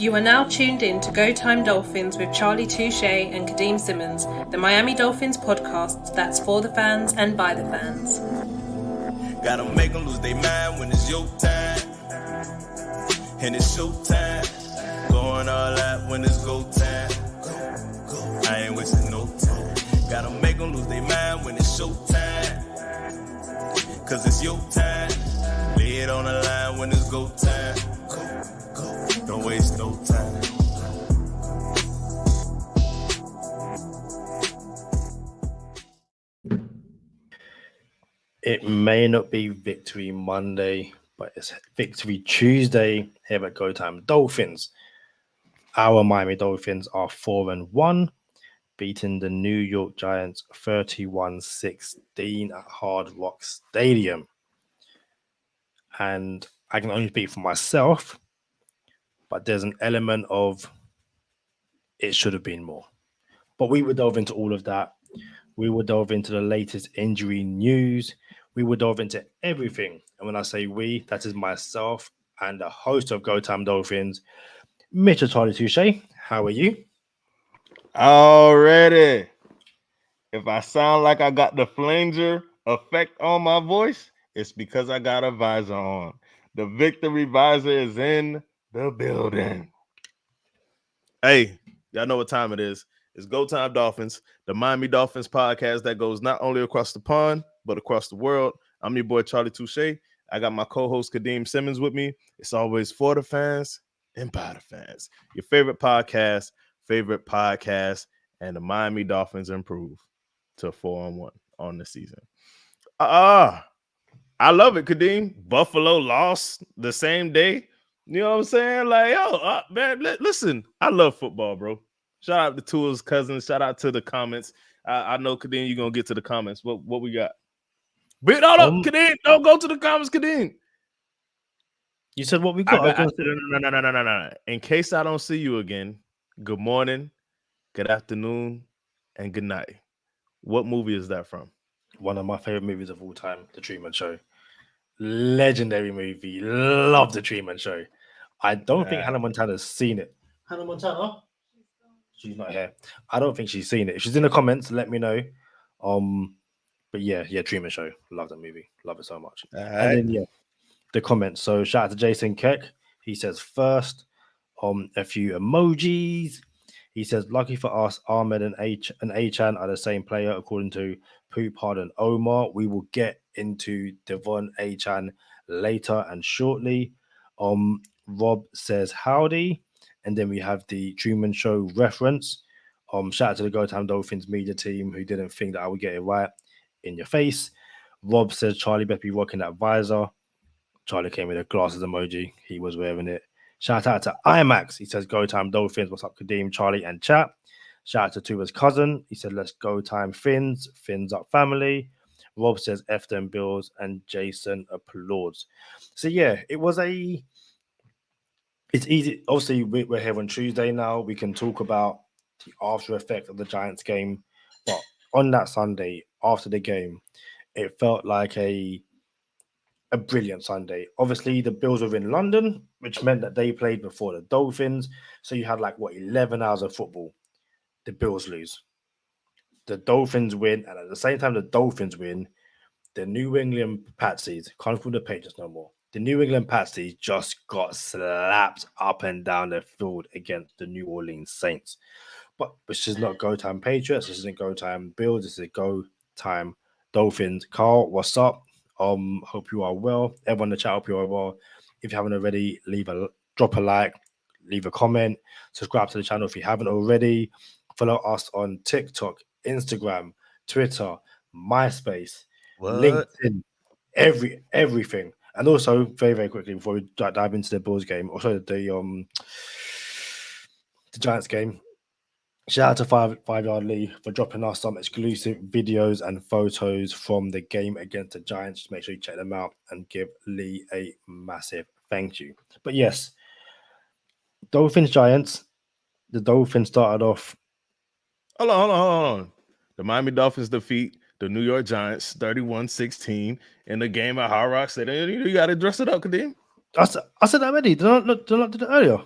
You are now tuned in to Go Time Dolphins with Charlie Touche and Kadeem Simmons, the Miami Dolphins podcast that's for the fans and by the fans. Gotta make them lose their mind when it's your time. And it's show time. Going all out when it's go time. I ain't wasting no time. Gotta make them lose their mind when it's show time. Cause it's your time. Lay it on the line when it's go time. Don't waste no time. It may not be Victory Monday, but it's Victory Tuesday here at Go Time Dolphins. Our Miami Dolphins are 4-1, beating the New York Giants 31-16 at Hard Rock Stadium. And I can only speak for myself, but there's an element of it should have been more. But we will delve into all of that. We will delve into the latest injury news. We will delve into everything. And when I say we, that is myself and the host of Go Time Dolphins, Mr. Charlie Touche. How are you? Already. If I sound like I got the flanger effect on my voice, it's because I got a visor on. The victory visor is in the building. Hey, y'all know what time it is. It's Go Time Dolphins, the Miami Dolphins podcast that goes not only across the pond, but across the world. I'm your boy, Charlie Touche. I got my co-host, Kadeem Simmons, with me. It's always for the fans and by the fans. Your favorite podcast, and the Miami Dolphins improve to 4-1 on the season. I love it, Kadeem. Buffalo lost the same day. You know what I'm saying? Like, yo, man, listen, I love football, bro. Shout out to Tua's cousins. Shout out to the comments. I know, Kadeem, you're going to get to the comments. What we got? But hold up, Kadeem. Don't go to the comments, Kadeem. You said what we got? No. In case I don't see you again, good morning, good afternoon, and good night. What movie is that from? One of my favorite movies of all time, The Truman Show. Legendary movie. Love The Truman Show. I don't think Hannah Montana's seen it. Hannah Montana? She's not here. I don't think she's seen it. If she's in the comments, let me know. But yeah, Truman Show. Love that movie. Love it so much. And then the comments. So shout out to Jason Keck. He says first, a few emojis. He says, lucky for us, Ahmed and Achan are the same player, according to Poop Hard and Omar. We will get into Devon Achan later and shortly. Rob says howdy. And then we have the Truman Show reference. Shout out to the Go Time Dolphins media team who didn't think that I would get it right. In your face. Rob says Charlie better be rocking that visor. Charlie came with a glasses emoji. He was wearing it. Shout out to IMAX. He says, Go Time Dolphins. What's up, Kadeem, Charlie, and chat? Shout out to Tua's cousin. He said, let's go time Fins. Fins up family. Rob says, F them Bills. And Jason applauds. So, yeah, it's easy. Obviously, we're here on Tuesday now. We can talk about the after effect of the Giants game. But on that Sunday, after the game, it felt like a brilliant Sunday. Obviously, the Bills were in London, which meant that they played before the Dolphins. So you had 11 hours of football. The Bills lose. The Dolphins win. And at the same time the Dolphins win, the New England Patsies, can't call the Patriots no more. The New England Patsies just got slapped up and down the field against the New Orleans Saints. But this is not Go Time Patriots. This isn't Go Time Bills. This is Go Time Dolphins. Carl, what's up? Hope you are well. Everyone in the chat, hope you are well. If you haven't already, drop a like, leave a comment, subscribe to the channel if you haven't already. Follow us on TikTok, Instagram, Twitter, MySpace, LinkedIn, everything. And also, very, very quickly before we dive into the Bills game, also the Giants game. Shout out to Five Yard Lee for dropping us some exclusive videos and photos from the game against the Giants. Just make sure you check them out and give Lee a massive thank you. But yes, Dolphins Giants. The Dolphins started off. Hold on. The Miami Dolphins defeat the New York Giants 31-16 in the game at Hard Rock Stadium. You got to dress it up, Kadeem. I said that already. Did I not do that earlier?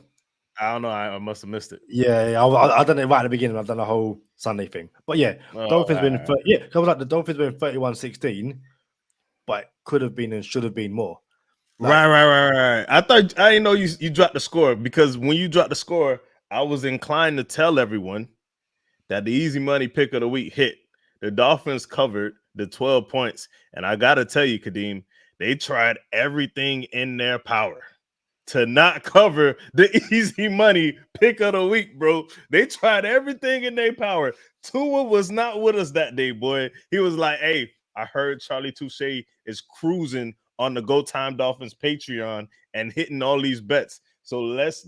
I don't know. I must have missed it. Yeah, I done it right at the beginning. I've done the whole Sunday thing. But yeah, Dolphins win. Yeah, I was like the Dolphins win 31-16, but could have been and should have been more. Like, Right. I didn't know you dropped the score, because when you dropped the score, I was inclined to tell everyone that the easy money pick of the week hit. The Dolphins covered the 12 points. And I got to tell you, Kadeem, they tried everything in their power to not cover the easy money pick of the week, bro. They tried everything in their power. Tua was not with us that day, boy. He was like, hey, I heard Charlie Touche is cruising on the Go Time Dolphins Patreon and hitting all these bets. So let's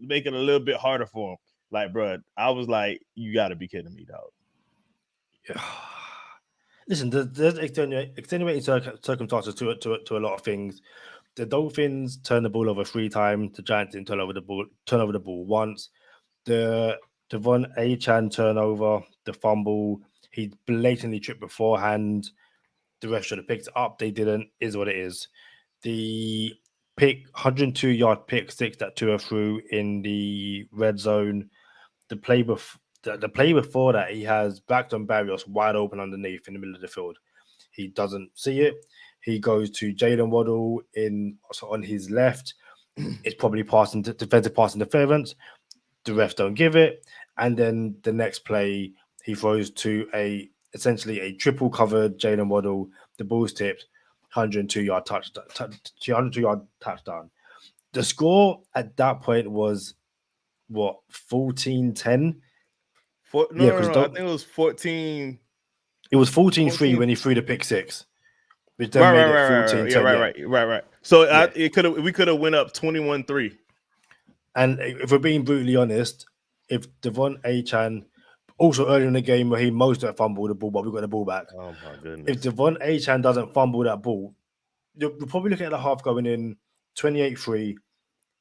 make it a little bit harder for him. Like, bro, I was like, you got to be kidding me, dog. Yeah. Listen, there's extenuating circumstances to a lot of things. The Dolphins turned the ball over 3 times. The Giants didn't turn over the ball once. The Devon Achan turnover, the fumble, he blatantly tripped beforehand. The ref should have picked it up. They didn't. Is what it is. The 102-yard pick six that Tua threw in the red zone. The play before that, he has Blackton Barrios wide open underneath in the middle of the field. He doesn't see it. He goes to Jalen Waddle on his left. It's probably defensive pass interference. The refs don't give it. And then the next play, he throws to essentially a triple covered Jalen Waddle. The ball's tipped, 102-yard touchdown. The score at that point was what, 14-10? No, I think it was 14. It was 14-3 when he threw the pick six, which then made it 14-10. Right. So we could have went up 21-3. And if we're being brutally honest, if Devon Achan, also early in the game where he most fumbled the ball, but we got the ball back. Oh my goodness! If Devon Achan doesn't fumble that ball, you're probably looking at the half going in 28-3.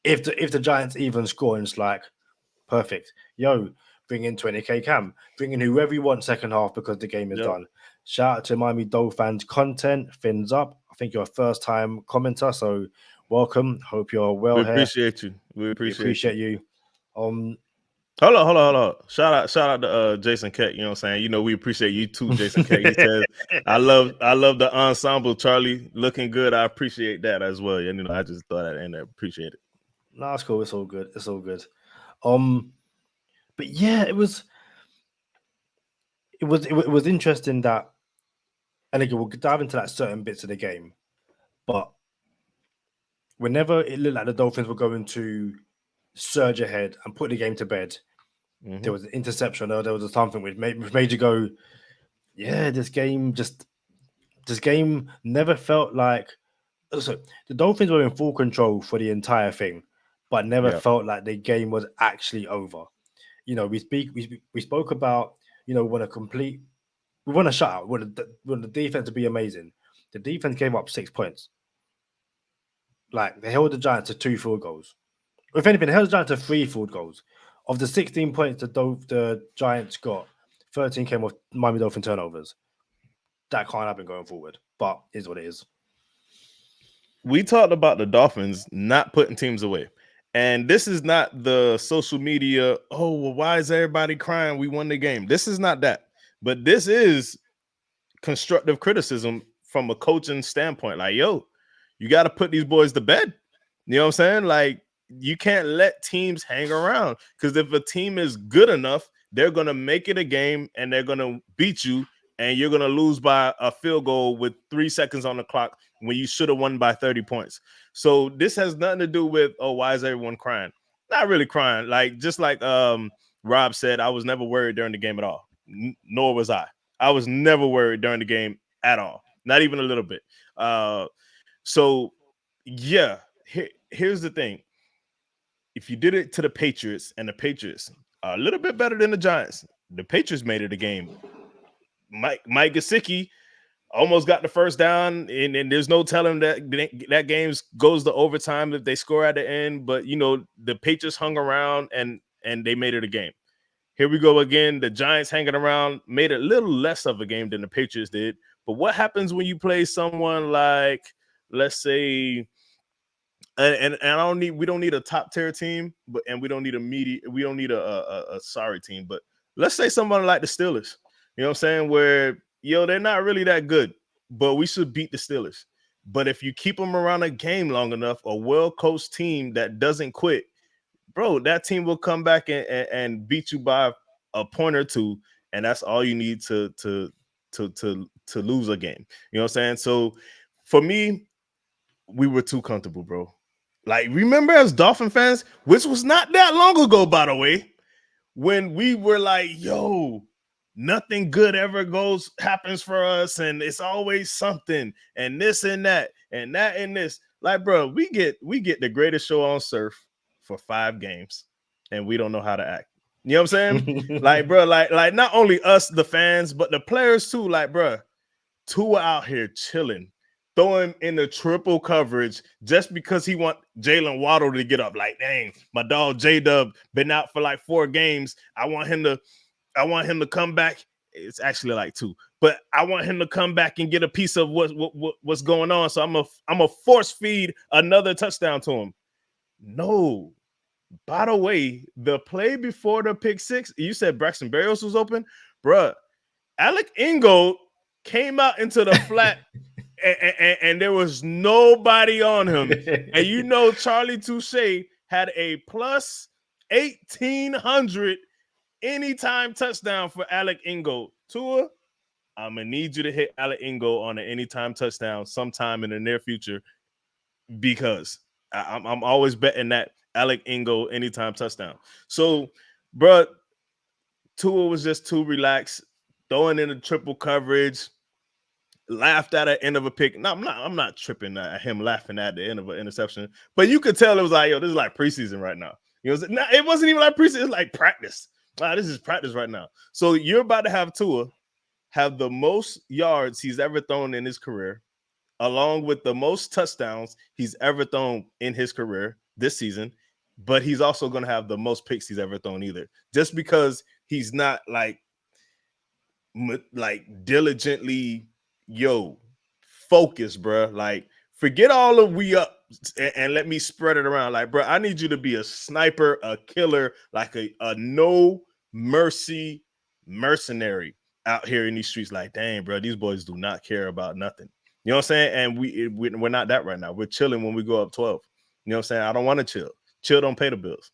If the Giants even score, and it's like perfect. Yo, bring in 20K Cam, bring in whoever you want second half because the game is done. Shout out to Miami Dolphins content, fins up. I think you're a first time commenter, so welcome. Hope you're well. We appreciate you. We appreciate you. Hold on. Shout out to Jason Keck. You know what I'm saying? You know, we appreciate you too, Jason Keck. He says, I love the ensemble, Charlie. Looking good. I appreciate that as well. And I just thought that in there. Appreciate it. No, it's cool. It's all good. But yeah, it was interesting that, and again, we'll dive into that certain bits of the game, but whenever it looked like the Dolphins were going to surge ahead and put the game to bed, there was an interception or there was something which made you go, yeah, this game never felt like. So the Dolphins were in full control for the entire thing, but never felt like the game was actually over. We spoke about, we want a shutout. We want the defense to be amazing. The defense gave up 6 points. Like, they held the Giants to 2 field goals. If anything, they held the Giants to 3 field goals. Of the 16 points the Giants got, 13 came off Miami Dolphin turnovers. That can't happen going forward, but is what it is. We talked about the Dolphins not putting teams away. And this is not the social media, oh, well, why is everybody crying? We won the game. This is not that. But this is constructive criticism from a coaching standpoint. Like, yo, you got to put these boys to bed. You know what I'm saying? Like, you can't let teams hang around, because if a team is good enough, they're going to make it a game and they're going to beat you, and you're going to lose by a field goal with 3 seconds on the clock when you should have won by 30 points. So this has nothing to do with, oh, why is everyone crying? Not really crying. Like, just like Rob said, I was never worried during the game at all. Nor was I. I was never worried during the game at all. Not even a little bit. So, yeah, here's the thing. If you did it to the Patriots, and the Patriots are a little bit better than the Giants, the Patriots made it a game. Mike Gesicki almost got the first down, and there's no telling that game goes to overtime if they score at the end. But, the Patriots hung around, and they made it a game. Here we go again. The Giants hanging around made it a little less of a game than the Patriots did. But what happens when you play someone like, let's say, and we don't need a top tier team, and we don't need a sorry team. But let's say somebody like the Steelers, you know what I'm saying, where they're not really that good, but we should beat the Steelers. But if you keep them around a game long enough, a well-coached team that doesn't quit, bro, that team will come back and beat you by a point or two, and that's all you need to lose a game. You know what I'm saying? So for me, we were too comfortable, bro. Like, remember as Dolphin fans, which was not that long ago, by the way, when we were like, yo, nothing good ever happens for us, and it's always something, and this and that, and that and this. Like, bro, we get the greatest show on surf for 5 games, and we don't know how to act. You know what I'm saying? Like, bro, like not only us, the fans, but the players too. Like, bro, Tua out here chilling, throwing in the triple coverage just because he want Jalen Waddle to get up. Like, dang, my dog J-Dub been out for like 4 games. I want him to come back. It's actually like 2, but I want him to come back and get a piece of what's going on. So I'm a force feed another touchdown to him. No. By the way, the play before the pick 6, you said Braxton Berrios was open, bruh. Alec Ingold came out into the flat and there was nobody on him. And Charlie Touche had a plus 1,800 anytime touchdown for Alec Ingold. Tua, I'm going to need you to hit Alec Ingold on an anytime touchdown sometime in the near future, because I'm always betting that Alec Ingold anytime touchdown. So, bro, Tua was just too relaxed, throwing in the triple coverage, laughed at the end of a pick. No, I'm not tripping at him laughing at the end of an interception, but you could tell it was like, yo, this is like preseason right now. It wasn't even like preseason, it's like practice. Wow, this is practice right now. So you're about to have Tua have the most yards he's ever thrown in his career, along with the most touchdowns he's ever thrown in his career this season, but he's also going to have the most picks he's ever thrown either, just because he's not like diligently, focus, bro. Like, forget all of we up and let me spread it around. Like, bro, I need you to be a sniper, a killer, like a no mercy mercenary out here in these streets. Like, dang, bro, these boys do not care about nothing. You know what I'm saying? And we're not that right now. We're chilling when we go up 12. You know what I'm saying? I don't want to chill. Chill don't pay the bills.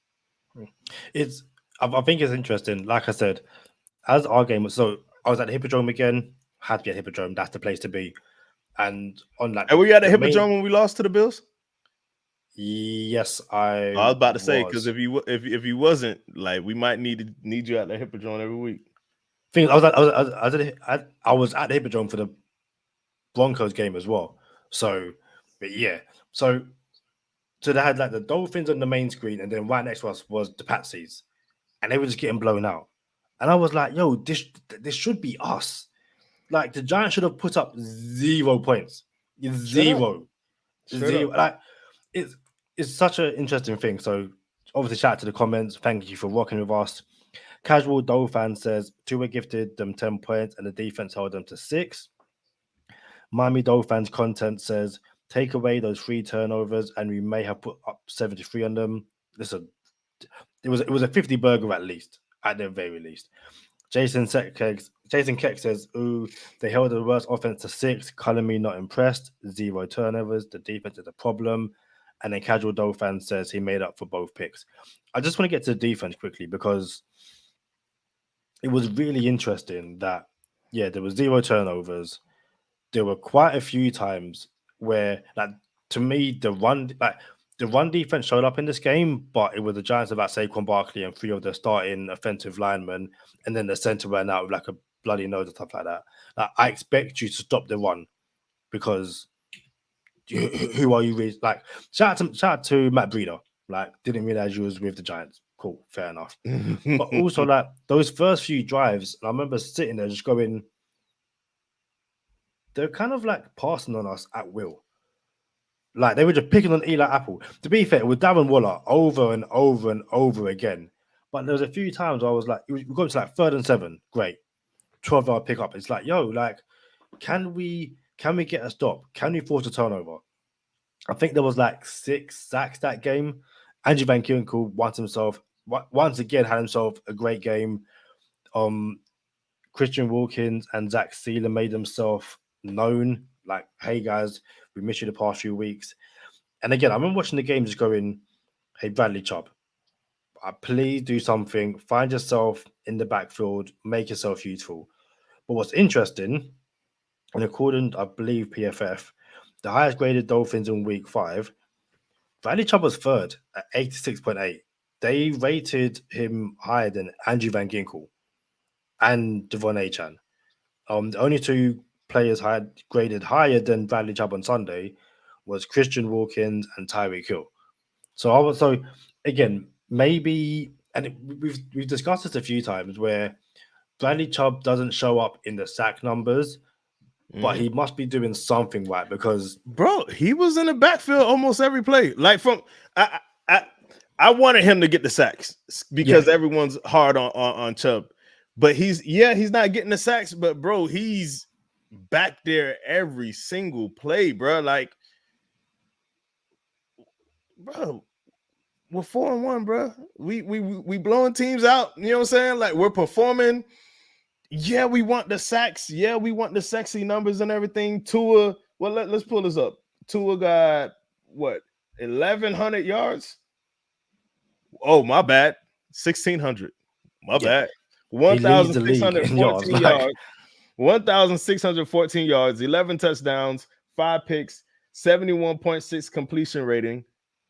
I think it's interesting. Like I said, as our game was, so I was at the Hippodrome again. Had to be at Hippodrome. That's the place to be. And on like, and were you at the Hippodrome when we lost to the Bills? Yes, I was about to say, because if you wasn't, like, we might need you at the Hippodrome every week. I was at the Hippodrome for the Broncos game as well. So, but yeah, so they had like the Dolphins on the main screen, and then right next to us was the Patsies, and they were just getting blown out. And I was like, yo, this should be us. Like, the Giants should have put up 0 points. Zero. Like, it's such an interesting thing. So obviously, shout out to the comments. Thank you for rocking with us. Casual Dolphin says Tua gifted them 10 points and the defense held them to 6. Miami Dolphins content says take away those 3 turnovers and we may have put up 73 on them. Listen, it was a 50 burger at least, at the very least. Jason Keck says, ooh, they held the worst offense to 6. Calling me not impressed. 0 turnovers. The defense is a problem. And then Casual Dolphin says he made up for both picks. I just want to get to the defense quickly, because it was really interesting that, yeah, there was 0 turnovers. There were quite a few times where, like, to me, the run defense showed up in this game, but it was the Giants about Saquon Barkley and 3 of their starting offensive linemen, and then the center ran out with like a bloody nose and stuff like that. Like, I expect you to stop the run, because who are you really? Like, shout out to Matt Breida. Like, didn't realize you was with the Giants. Cool, fair enough. But also, like, those first few drives, I remember sitting there just going, they're kind of like passing on us at will. Like, they were just picking on Eli Apple. To be fair, with Darren Waller over and over and over again. But there was a few times I was like, we got to like 3rd and 7, great, 12-yard pickup. It's like, yo, like, can we get a stop? Can we force a turnover? I think there was like 6 sacks that game. Andrew Van Ginkel once again had himself a great game. Christian Wilkins and Zach Sealer made themselves known. Like, hey guys, we missed you the past few weeks. And again, I remember watching the game just going, hey, Bradley Chubb, please do something. Find yourself in the backfield, make yourself useful. But what's interesting, and according, I believe, PFF, the highest graded Dolphins in week 5, Bradley Chubb was third at 86.8. They rated him higher than Andrew Van Ginkel and Devon Achan. The only 2 players had graded higher than Bradley Chubb on Sunday was Christian Wilkins and Tyreek Hill. So again, maybe, and we've discussed this a few times, where Bradley Chubb doesn't show up in the sack numbers, but he must be doing something right, because bro, he was in the backfield almost every play. Like, I wanted him to get the sacks because everyone's hard on Chubb, but he's not getting the sacks, but bro, he's back there every single play, bro. Like, bro, we're 4-1, bro. We blowing teams out. You know what I'm saying? Like, we're performing. Yeah, we want the sacks. Yeah, we want the sexy numbers and everything. Tua, well, let's pull this up. Tua got what, 1,100 yards? Oh, my bad. 1,600. My bad. 1,614 yards. 1,614 yards, 11 touchdowns, 5 picks, 71.6 completion rating,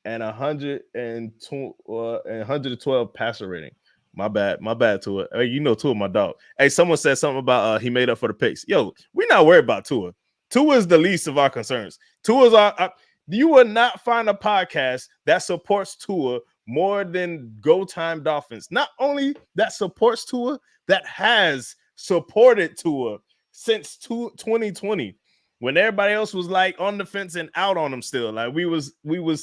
and 112 passer rating. My bad Tua. Hey, you know Tua, my dog. Hey, someone said something about he made up for the picks. Yo, we're not worried about Tua. Tua is the least of our concerns. Tua's you will not find a podcast that supports Tua more than Go Time Dolphins. Not only that supports Tua, that has supported Tua since 2020, when everybody else was like on the fence and out on him still. Like, we was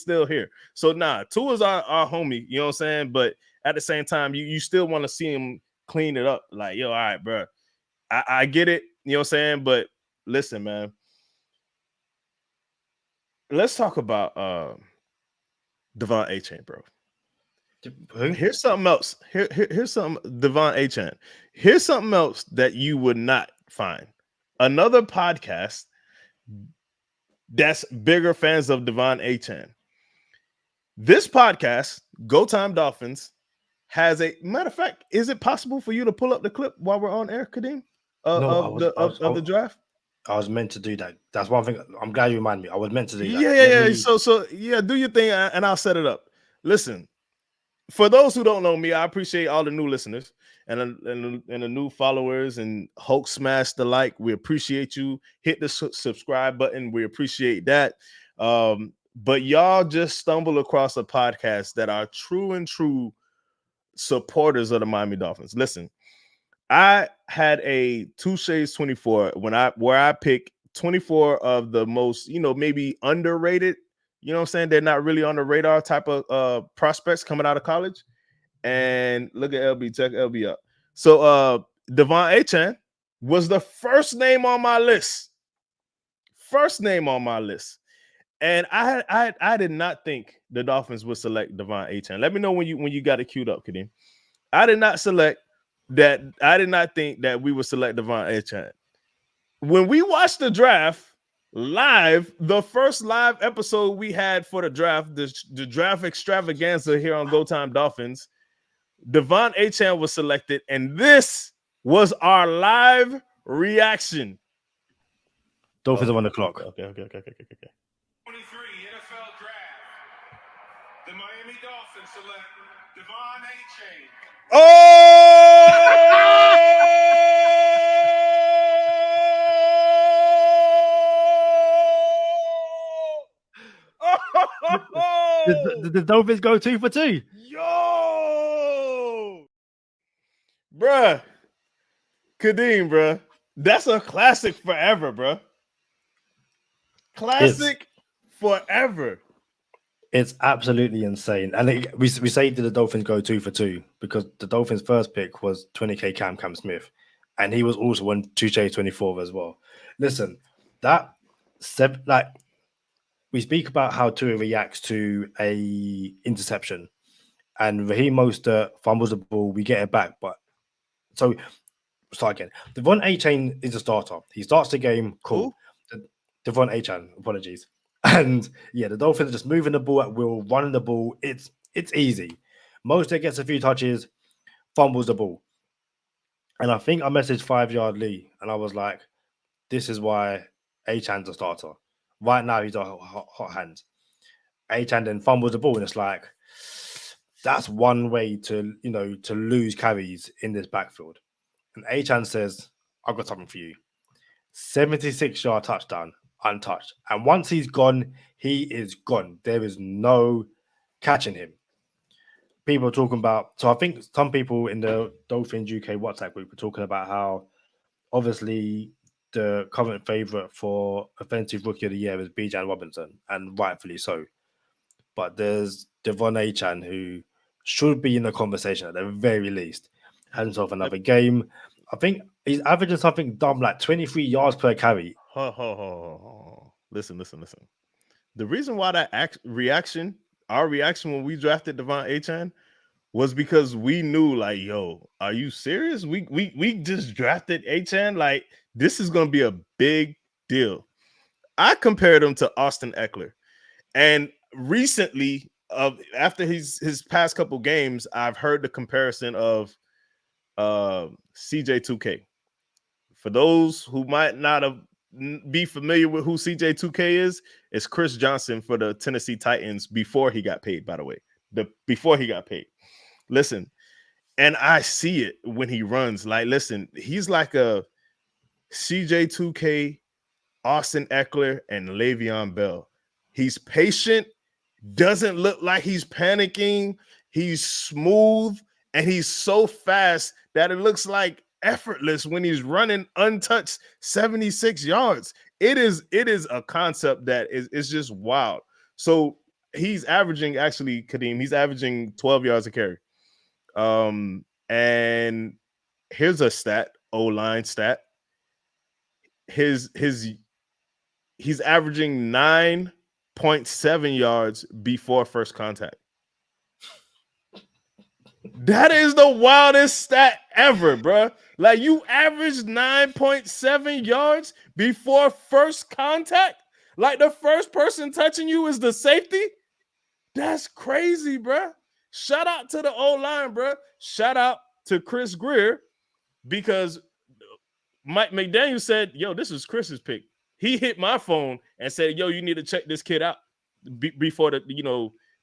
still here. So Tua's our homie, you know what I'm saying? But at the same time, you still want to see him clean it up. Like, yo, all right, bro. I get it, you know what I'm saying? But listen, man. Let's talk about Devon Achane, bro. Here's something else. Here's something, Devon Achane. Here's something else that you would not find. Another podcast that's bigger fans of Devon Achane. This podcast, Go Time Dolphins, has a matter of fact. Is it possible for you to pull up the clip while we're on air, Kadeem, of the draft? I was meant to do that. That's one thing. I'm glad you reminded me. I was meant to do that. Yeah. So do your thing, and I'll set it up. Listen, for those who don't know me, I appreciate all the new listeners and the new followers and Hulk smash the like. We appreciate you. Hit the subscribe button. We appreciate that. But y'all just stumble across a podcast that are true supporters of the Miami Dolphins. Listen, I had a 2 Shades 24 where I pick 24 of the most, maybe underrated, you know what I'm saying? They're not really on the radar type of prospects coming out of college. And look at LB, check LB up. So Devon Achane was the first name on my list. And I did not think the Dolphins would select Devon Achane. Let me know when you got it queued up, Kadeem. I did not select that. I did not think that we would select Devon Achane. When we watched the draft live, the first live episode we had for the draft, the draft extravaganza here on Go Time Dolphins, Devon Achane was selected, and this was our live reaction. Dolphins are on the clock. Okay. 23 NFL Draft. The Miami Dolphins select Devon Achane. Did the Dolphins go 2 for 2? Yo, bruh, Kadeem, bruh, that's a classic forever, bruh. Classic forever. It's absolutely insane. And we say did the Dolphins go 2 for 2 because the Dolphins' first pick was 20K Cam Smith, and he was also on 2J24 as well. Listen, we speak about how Tua reacts to a interception, and Raheem Mostert fumbles the ball. We get it back, but so start again. Devon A-Chain is a starter. He starts the game. Cool. Devon A-Chain, apologies. And yeah, the Dolphins are just moving the ball at will, running the ball. It's easy. Mostert gets a few touches, fumbles the ball. And I think I messaged 5 Yard Lee, and I was like, this is why A-Chan's a starter. Right now, he's a hot hand. A-Chan then fumbles the ball, and it's like, that's one way to lose carries in this backfield. And A-Chan says, I've got something for you. 76-yard touchdown, untouched. And once he's gone, he is gone. There is no catching him. People are talking about, so I think some people in the Dolphins UK WhatsApp group are talking about how obviously the current favourite for offensive rookie of the year is Bijan Robinson, and rightfully so. But there's Devon A-Chan, who should be in the conversation at the very least. Had himself another game. I think he's averaging something dumb like 23 yards per carry. Listen. The reason why that our reaction when we drafted Devon A-Chan was because we knew, like, yo, are you serious? We just drafted A-Chan. Like, this is going to be a big deal. I compared him to Austin Eckler. And recently, after his past couple games, I've heard the comparison of CJ2K. For those who might not be familiar with who CJ2K is, it's Chris Johnson for the Tennessee Titans before he got paid, by the way. Before he got paid. Listen, and I see it when he runs. Like, listen, he's like a CJ2K, Austin Eckler, and Le'Veon Bell. He's patient, doesn't look like he's panicking. He's smooth, and he's so fast that it looks like effortless when he's running untouched 76 yards. It is a concept that is just wild. So he's averaging, actually, Kadeem, he's averaging 12 yards a carry. And here's a stat, O-line stat. He's averaging 9.7 yards before first contact. That is the wildest stat ever, bro. Like, you average 9.7 yards before first contact? Like, the first person touching you is the safety? That's crazy, bro. Shout out to the O-line, bro. Shout out to Chris Greer, because Mike McDaniel said, yo, this is Chris's pick. He hit my phone and said, yo, you need to check this kid out before the,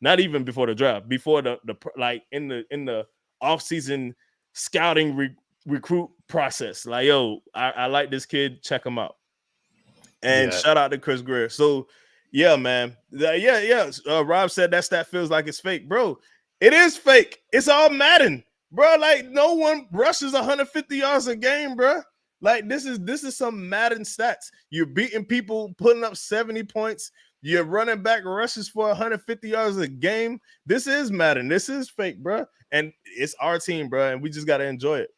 not even before the draft, before the like in the offseason scouting recruit process. Like, yo, I like this kid. Check him out. And shout out to Chris Greer. So, yeah, man. Rob said that stat feels like it's fake. Bro, it is fake. It's all Madden. Bro, like, no one rushes 150 yards a game, bro. Like, this is some Madden stats. You're beating people, putting up 70 points. Your running back rushes for 150 yards a game. This is Madden. This is fake, bro. And it's our team, bro. And we just got to enjoy it.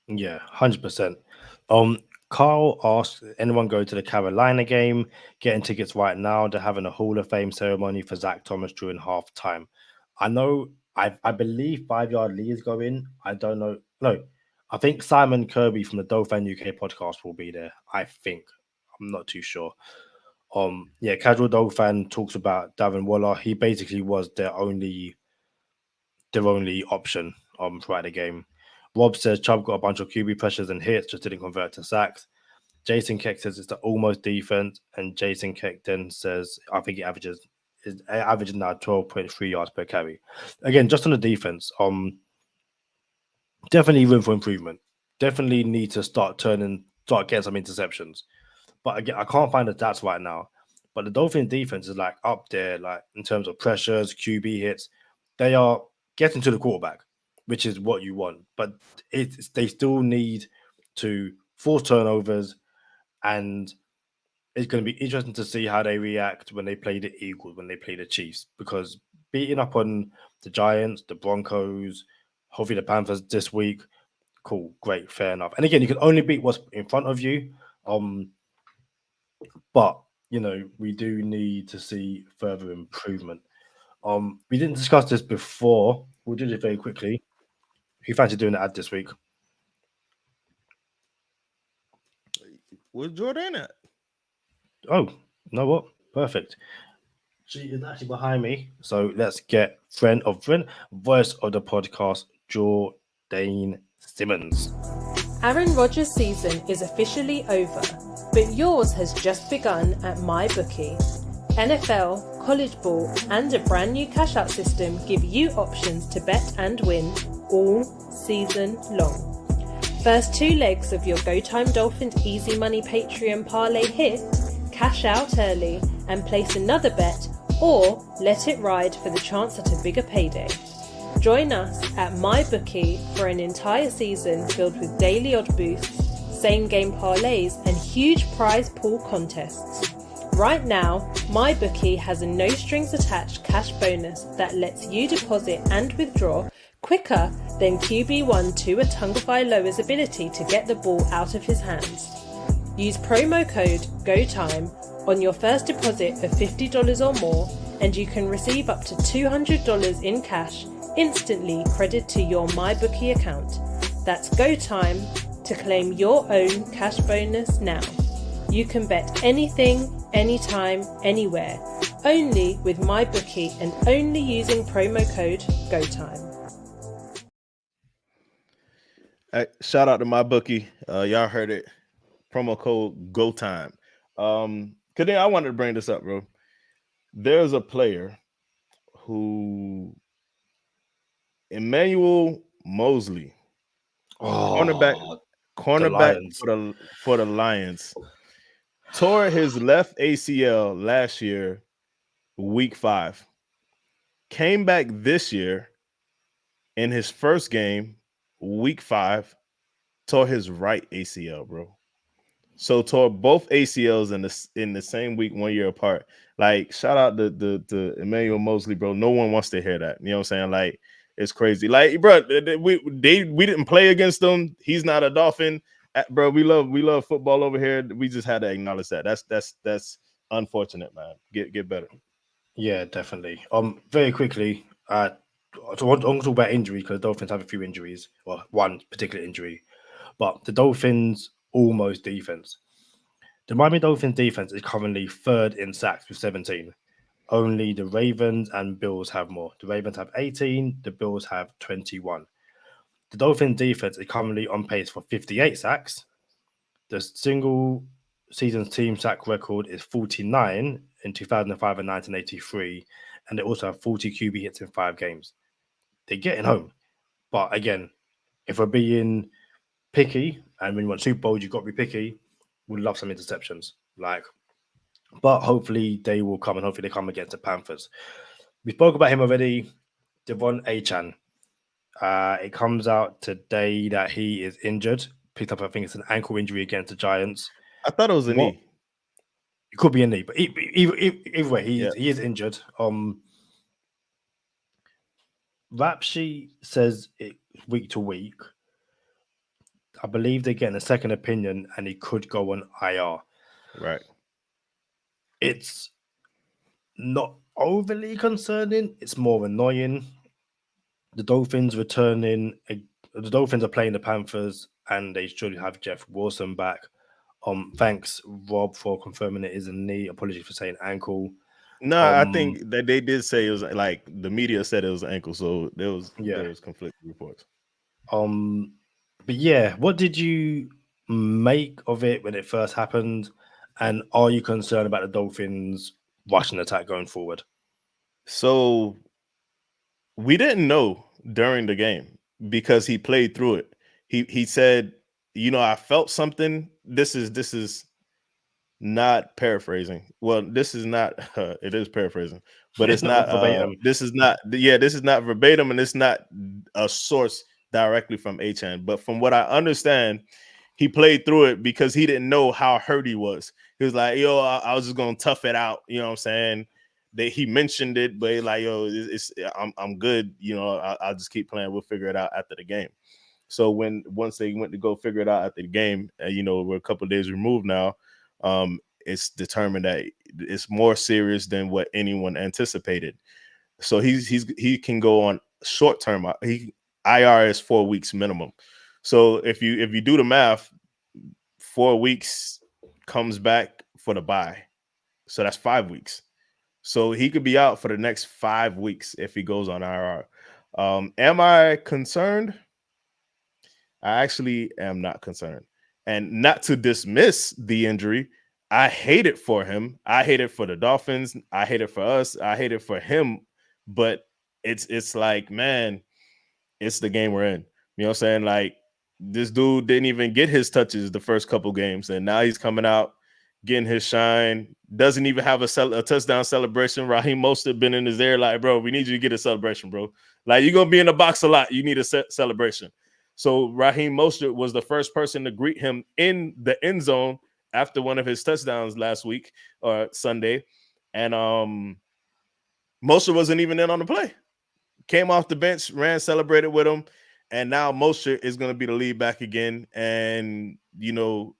Yeah, 100%. Carl asked, anyone go to the Carolina game? Getting tickets right now. They're having a Hall of Fame ceremony for Zach Thomas during halftime. I know, I believe 5 Yard Lee is going. I don't know. No, I think Simon Kirby from the Dolphin UK podcast will be there. I think. I'm not too sure. Casual Dolphin talks about Darren Waller. He basically was their only option throughout the game. Rob says Chubb got a bunch of QB pressures and hits, just didn't convert to sacks. Jason Keck says it's the almost defense, and Jason Keck then says I think he averages now 12.3 yards per carry. Again, just on the defense, definitely room for improvement. Definitely need to start getting some interceptions. But again, I can't find the stats right now. But the Dolphins defense is like up there, like in terms of pressures, QB hits. They are getting to the quarterback, which is what you want. But they still need to force turnovers, and it's going to be interesting to see how they react when they play the Eagles, when they play the Chiefs, because beating up on the Giants, the Broncos, hopefully the Panthers this week, cool, great, fair enough. And again, you can only beat what's in front of you. But we do need to see further improvement. We didn't discuss this before. We'll do this very quickly. Who fancy doing the ad this week? Where's Jordan at? Oh, you know what? Perfect. She is actually behind me. So let's get friend, voice of the podcast, Jordan Simmons. Aaron Rodgers' season is officially over, but yours has just begun at MyBookie. NFL, college ball, and a brand new cash-out system give you options to bet and win all season long. First 2 legs of your Go Time Dolphins Easy Money Patreon parlay hit, cash out early and place another bet, or let it ride for the chance at a bigger payday. Join us at MyBookie for an entire season filled with daily odd boosts, same game parlays, and huge prize pool contests. Right now, MyBookie has a no strings attached cash bonus that lets you deposit and withdraw quicker than QB1 Tua Tagovailoa's ability to get the ball out of his hands. Use promo code GOTIME on your first deposit of $50 or more, and you can receive up to $200 in cash instantly credited to your MyBookie account. That's GoTime to claim your own cash bonus now. You can bet anything, anytime, anywhere, only with MyBookie and only using promo code GOTIME. Shout out to MyBookie. Y'all heard it. Promo code GOTIME. Kadeen, I wanted to bring this up, bro. There's a player who Emmanuel Mosley, cornerback for the Lions, tore his left ACL last year, week 5. Came back this year in his first game, week 5, tore his right ACL, bro. So tore both ACLs in the same week, 1 year apart. Like, shout out to Emmanuel Mosley, bro. No one wants to hear that. You know what I'm saying? Like, it's crazy. Like, bro, we didn't play against them. He's not a Dolphin, bro. We love football over here. We just had to acknowledge that. That's unfortunate, man. Get better. Yeah, definitely. Very quickly, so I want to talk about injury because the Dolphins have a few injuries, well, one particular injury, but the Dolphins almost defense. The Miami Dolphins defense is currently 3rd in sacks with 17. Only the Ravens and Bills have more. The Ravens have 18, the Bills have 21. The Dolphins defense is currently on pace for 58 sacks. The single season team sack record is 49 in 2005 and 1983, and they also have 40 QB hits in 5 games. They're getting home. But again, if we're being picky, and when you want Super Bowls, you've got to be picky, we'd love some interceptions. But hopefully they will come, and hopefully they come against the Panthers. We spoke about him already, Devon Achane. It comes out today that he is injured. Picked up, I think it's an ankle injury against the Giants. I thought it was a knee. It could be a knee, but either way, he is injured. Rap sheet says it week to week. I believe they're getting a second opinion, and he could go on IR. Right. It's not overly concerning. It's more annoying. The Dolphins are playing the Panthers, and they should have Jeff Wilson back. Thanks, Rob, for confirming it is a knee. Apologies for saying ankle. No, I think that they did say it was like the media said it was ankle, so there was conflicting reports. But yeah, what did you make of it when it first happened? And are you concerned about the Dolphins' rushing attack going forward? So we didn't know during the game because he played through it. He said, I felt something. This is not paraphrasing. Well, this is not. It is paraphrasing, but it's not verbatim. This is not verbatim, and it's not a source directly from Achane. But from what I understand, he played through it because he didn't know how hurt he was. He was like, "Yo, I was just gonna tough it out." You know what I'm saying? He mentioned it, but like, "Yo, I'm good." I'll just keep playing. We'll figure it out after the game. So once they went to go figure it out after the game, we're a couple of days removed now. It's determined that it's more serious than what anyone anticipated. So he can go on short term. IR is 4 weeks minimum. So if you do the math, 4 weeks comes back for the bye. So that's 5 weeks. So he could be out for the next 5 weeks if he goes on IR. Am I concerned? I actually am not concerned. And not to dismiss the injury, I hate it for him. I hate it for the Dolphins. I hate it for us. I hate it for him. But it's like, man, it's the game we're in. You know what I'm saying? Like, this dude didn't even get his touches the first couple games, and now he's coming out getting his shine. Doesn't even have a touchdown celebration. Raheem Mostert been in his ear like, bro, we need you to get a celebration, bro. Like, you're gonna be in the box a lot. You need a celebration. So Raheem Mostert was the first person to greet him in the end zone after one of his touchdowns last week or Sunday, and Mostert wasn't even in on the play. Came off the bench, ran, celebrated with him, and now Mostert is going to be the lead back again. And, you know,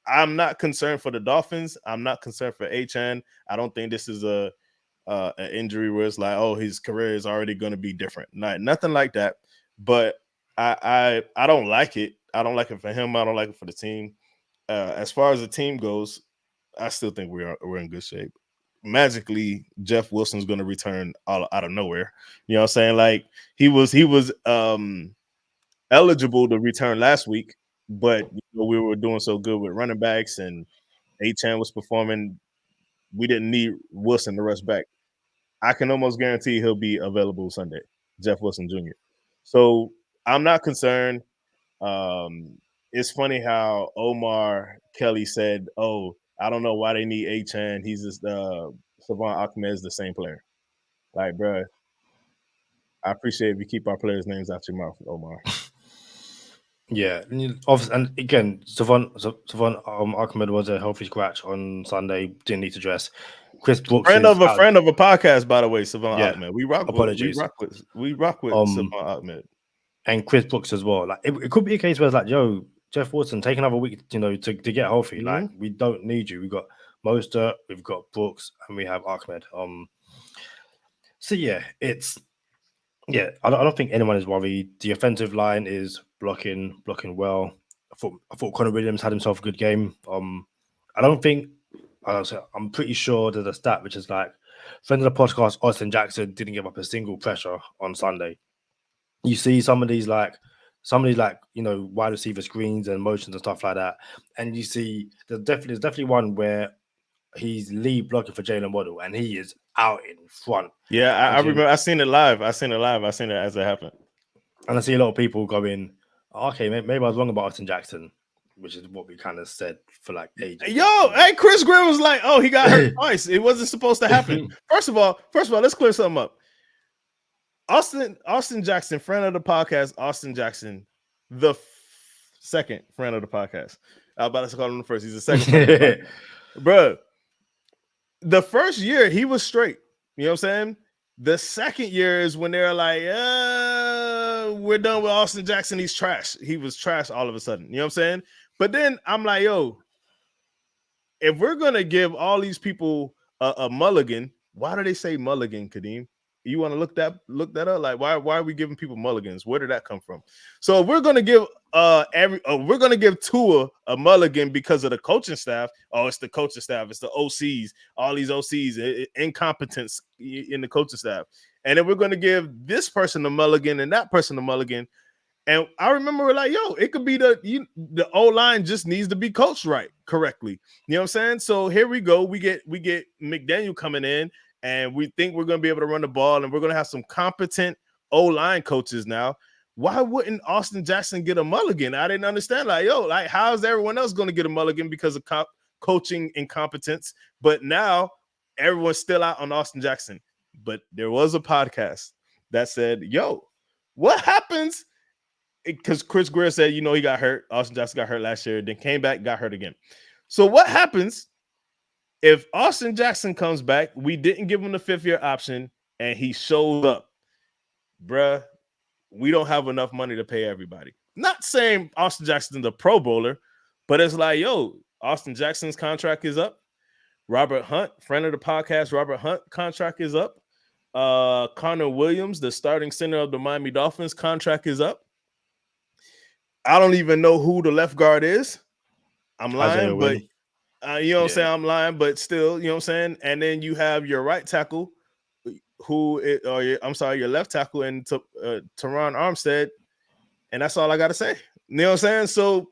I'm not concerned for the Dolphins. I'm not concerned for Achane. I don't think this is an injury where it's like, oh, his career is already going to be different. Nothing like that. But I don't like it. I don't like it for him. I don't like it for the team. As far as the team goes, I still think we're in good shape. Magically, Jeff Wilson's going to return out of nowhere. You know what I'm saying? Like, he was eligible to return last week, but we were doing so good with running backs and Achane was performing. We didn't need Wilson to rush back. I can almost guarantee he'll be available Sunday, Jeff Wilson Jr. So I'm not concerned. It's funny how Omar Kelly said, "Oh, I don't know why they need Achane. He's just Savon Ahmed is the same player." Like, bro, I appreciate if you keep our players' names out your mouth, Omar. Yeah, obviously, and again, Savon Ahmed was a healthy scratch on Sunday. Didn't need to dress. Chris Brooks, friend of a podcast, by the way, Savon Ahmed. We rock apologies. We rock with Savon Ahmed and Chris Brooks as well. Like, it could be a case where it's like, yo, Jeff Wilson, take another week, to get healthy. Mm-hmm. Like, we don't need you. We've got Mostert, we've got Brooks, and we have Ahmed. So yeah, I don't think anyone is worried. The offensive line is blocking well. I thought Connor Williams had himself a good game. I'm pretty sure there's a stat which is like, friend of the podcast, Austin Jackson didn't give up a single pressure on Sunday. You see some of these wide receiver screens and motions and stuff like that, and you see there's definitely one where he's lead blocking for Jalen Waddle, and he is out in front. Yeah, I remember. I seen it live. I seen it as it happened. And I see a lot of people going, okay, maybe I was wrong about Austin Jackson, which is what we kind of said for like ages. Hey, Chris Greer was like, oh, he got hurt twice. It wasn't supposed to happen. First of all, let's clear something up. Austin Jackson, friend of the podcast, Austin Jackson, the second friend of the podcast. I was about to call him the first. He's the second friend of the podcast. Bro, the first year he was straight. You know what I'm saying? The second year is when they're like, we're done with Austin Jackson. He's trash. He was trash all of a sudden. You know what I'm saying? But then I'm like, yo, if we're going to give all these people a mulligan, why do they say mulligan, Kadeem? You want to look that up? Like, why are we giving people mulligans? Where did that come from? So if we're going to give we're going to give Tua a mulligan because of the coaching staff. Oh, it's the coaching staff. It's the OCs. All these OCs, incompetence in the coaching staff. And then we're going to give this person a mulligan and that person a mulligan. And I remember we're like, yo, it could be the O-line just needs to be coached correctly. You know what I'm saying? So here we go. We get McDaniel coming in, and we think we're going to be able to run the ball, and we're going to have some competent O-line coaches now. Why wouldn't Austin Jackson get a mulligan? I didn't understand. Like, yo, like, how is everyone else going to get a mulligan because of coaching incompetence? But now everyone's still out on Austin Jackson. But there was a podcast that said, yo, what happens? Because Chris Greer said, he got hurt. Austin Jackson got hurt last year, then came back, got hurt again. So what happens if Austin Jackson comes back, we didn't give him the 5th-year option, and he shows up? Bruh, we don't have enough money to pay everybody. Not saying Austin Jackson's a Pro Bowler, but it's like, yo, Austin Jackson's contract is up. Robert Hunt, friend of the podcast, Robert Hunt contract is up. Connor Williams, the starting center of the Miami Dolphins, contract is up. I don't even know who the left guard is. I'm Isaiah lying, but Wynn. you know what I'm saying? I'm lying, but still, you know what I'm saying? And then you have your right tackle, your left tackle, and Teron Armstead. And that's all I got to say. You know what I'm saying? So,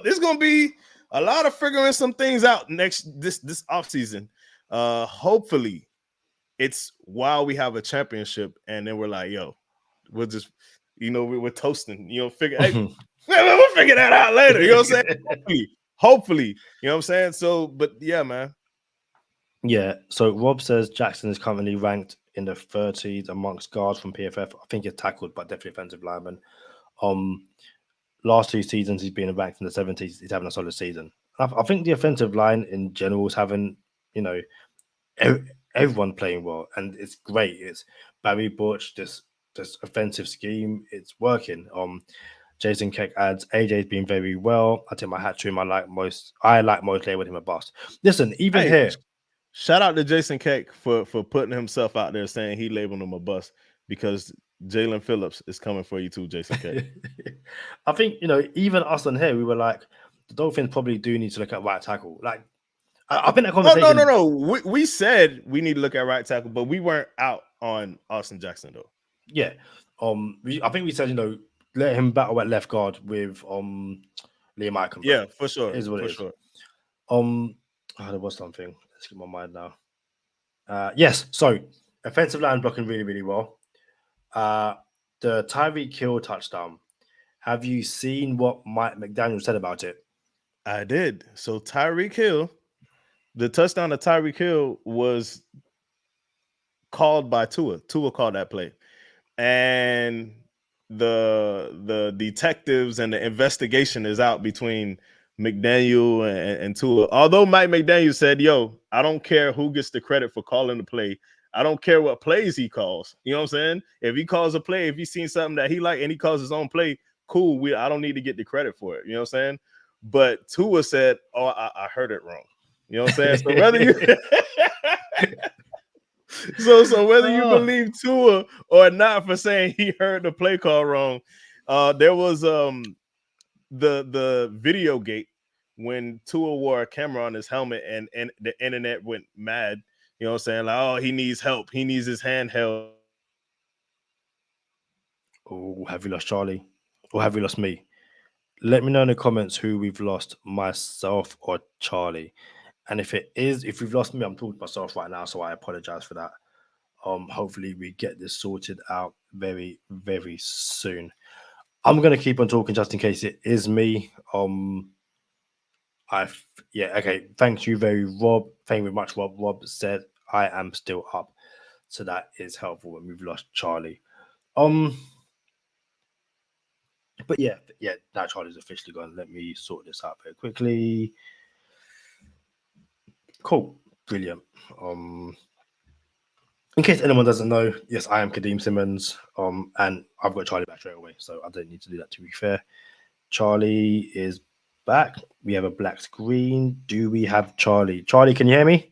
there's going to be a lot of figuring some things out this offseason. Hopefully, it's while we have a championship, and then we're like, we'll just, we're toasting, we'll figure that out later. You know what I'm saying? Hopefully, you know what I'm saying? So, but yeah, man. Yeah. So Rob says Jackson is currently ranked in the 30s amongst guards from PFF. I think he's tackled, but definitely offensive lineman. Last 2 seasons he's been ranked in the 70s. He's having a solid season. I think the offensive line in general is having, everyone playing well, and it's great. It's Barry Butch, this offensive scheme. It's working. Jason Keck adds, AJ's been very well. I take my hat to him. I like most labeled him a bust. Listen, even here. Shout out to Jason Keck for putting himself out there saying he labeled him a bust, because Jalen Phillips is coming for you too, Jason Keck. I think, even us on here, we were like, the Dolphins probably do need to look at right tackle. Like, I've been at conversation. No. We said we need to look at right tackle, but we weren't out on Austin Jackson though. Yeah. I think we said, let him battle at left guard with Liam Eichenberg. Yeah, for sure. Is what it is. Sure. There was something. Let's get my mind now. Yes, so offensive line blocking really, really well. The Tyreek Hill touchdown. Have you seen what Mike McDaniel said about it? I did. So Tyreek Hill, the touchdown to Tyreek Hill was called by Tua. Tua called that play. And the detectives and the investigation is out between McDaniel and Tua. Although Mike McDaniel said, I don't care who gets the credit for calling the play. I don't care what plays he calls. You know what I'm saying? If he calls a play, if he's seen something that he like and he calls his own play, cool. I don't need to get the credit for it. You know what I'm saying? But Tua said, I heard it wrong. You know what I'm saying? So whether you so whether you believe Tua or not for saying he heard the play call wrong, there was the video gate when Tua wore a camera on his helmet and the internet went mad. You know what I'm saying? Like, he needs help. He needs his hand held. Oh, have you lost Charlie? Or have you lost me? Let me know in the comments who we've lost, myself or Charlie. And if we've lost me, I'm talking to myself right now, so I apologize for that. Hopefully we get this sorted out very, very soon. I'm gonna keep on talking just in case it is me. Okay. Thank you very much, Rob. Rob said I am still up, so that is helpful when we've lost Charlie. But yeah, now Charlie's officially gone. Let me sort this out very quickly. Cool, brilliant. In case anyone doesn't know, yes, I am Kadeem Simmons. And I've got Charlie back straight away, so I don't need to do that, to be fair. Charlie is back. We have a black screen. Do we have Charlie? Charlie, can you hear me?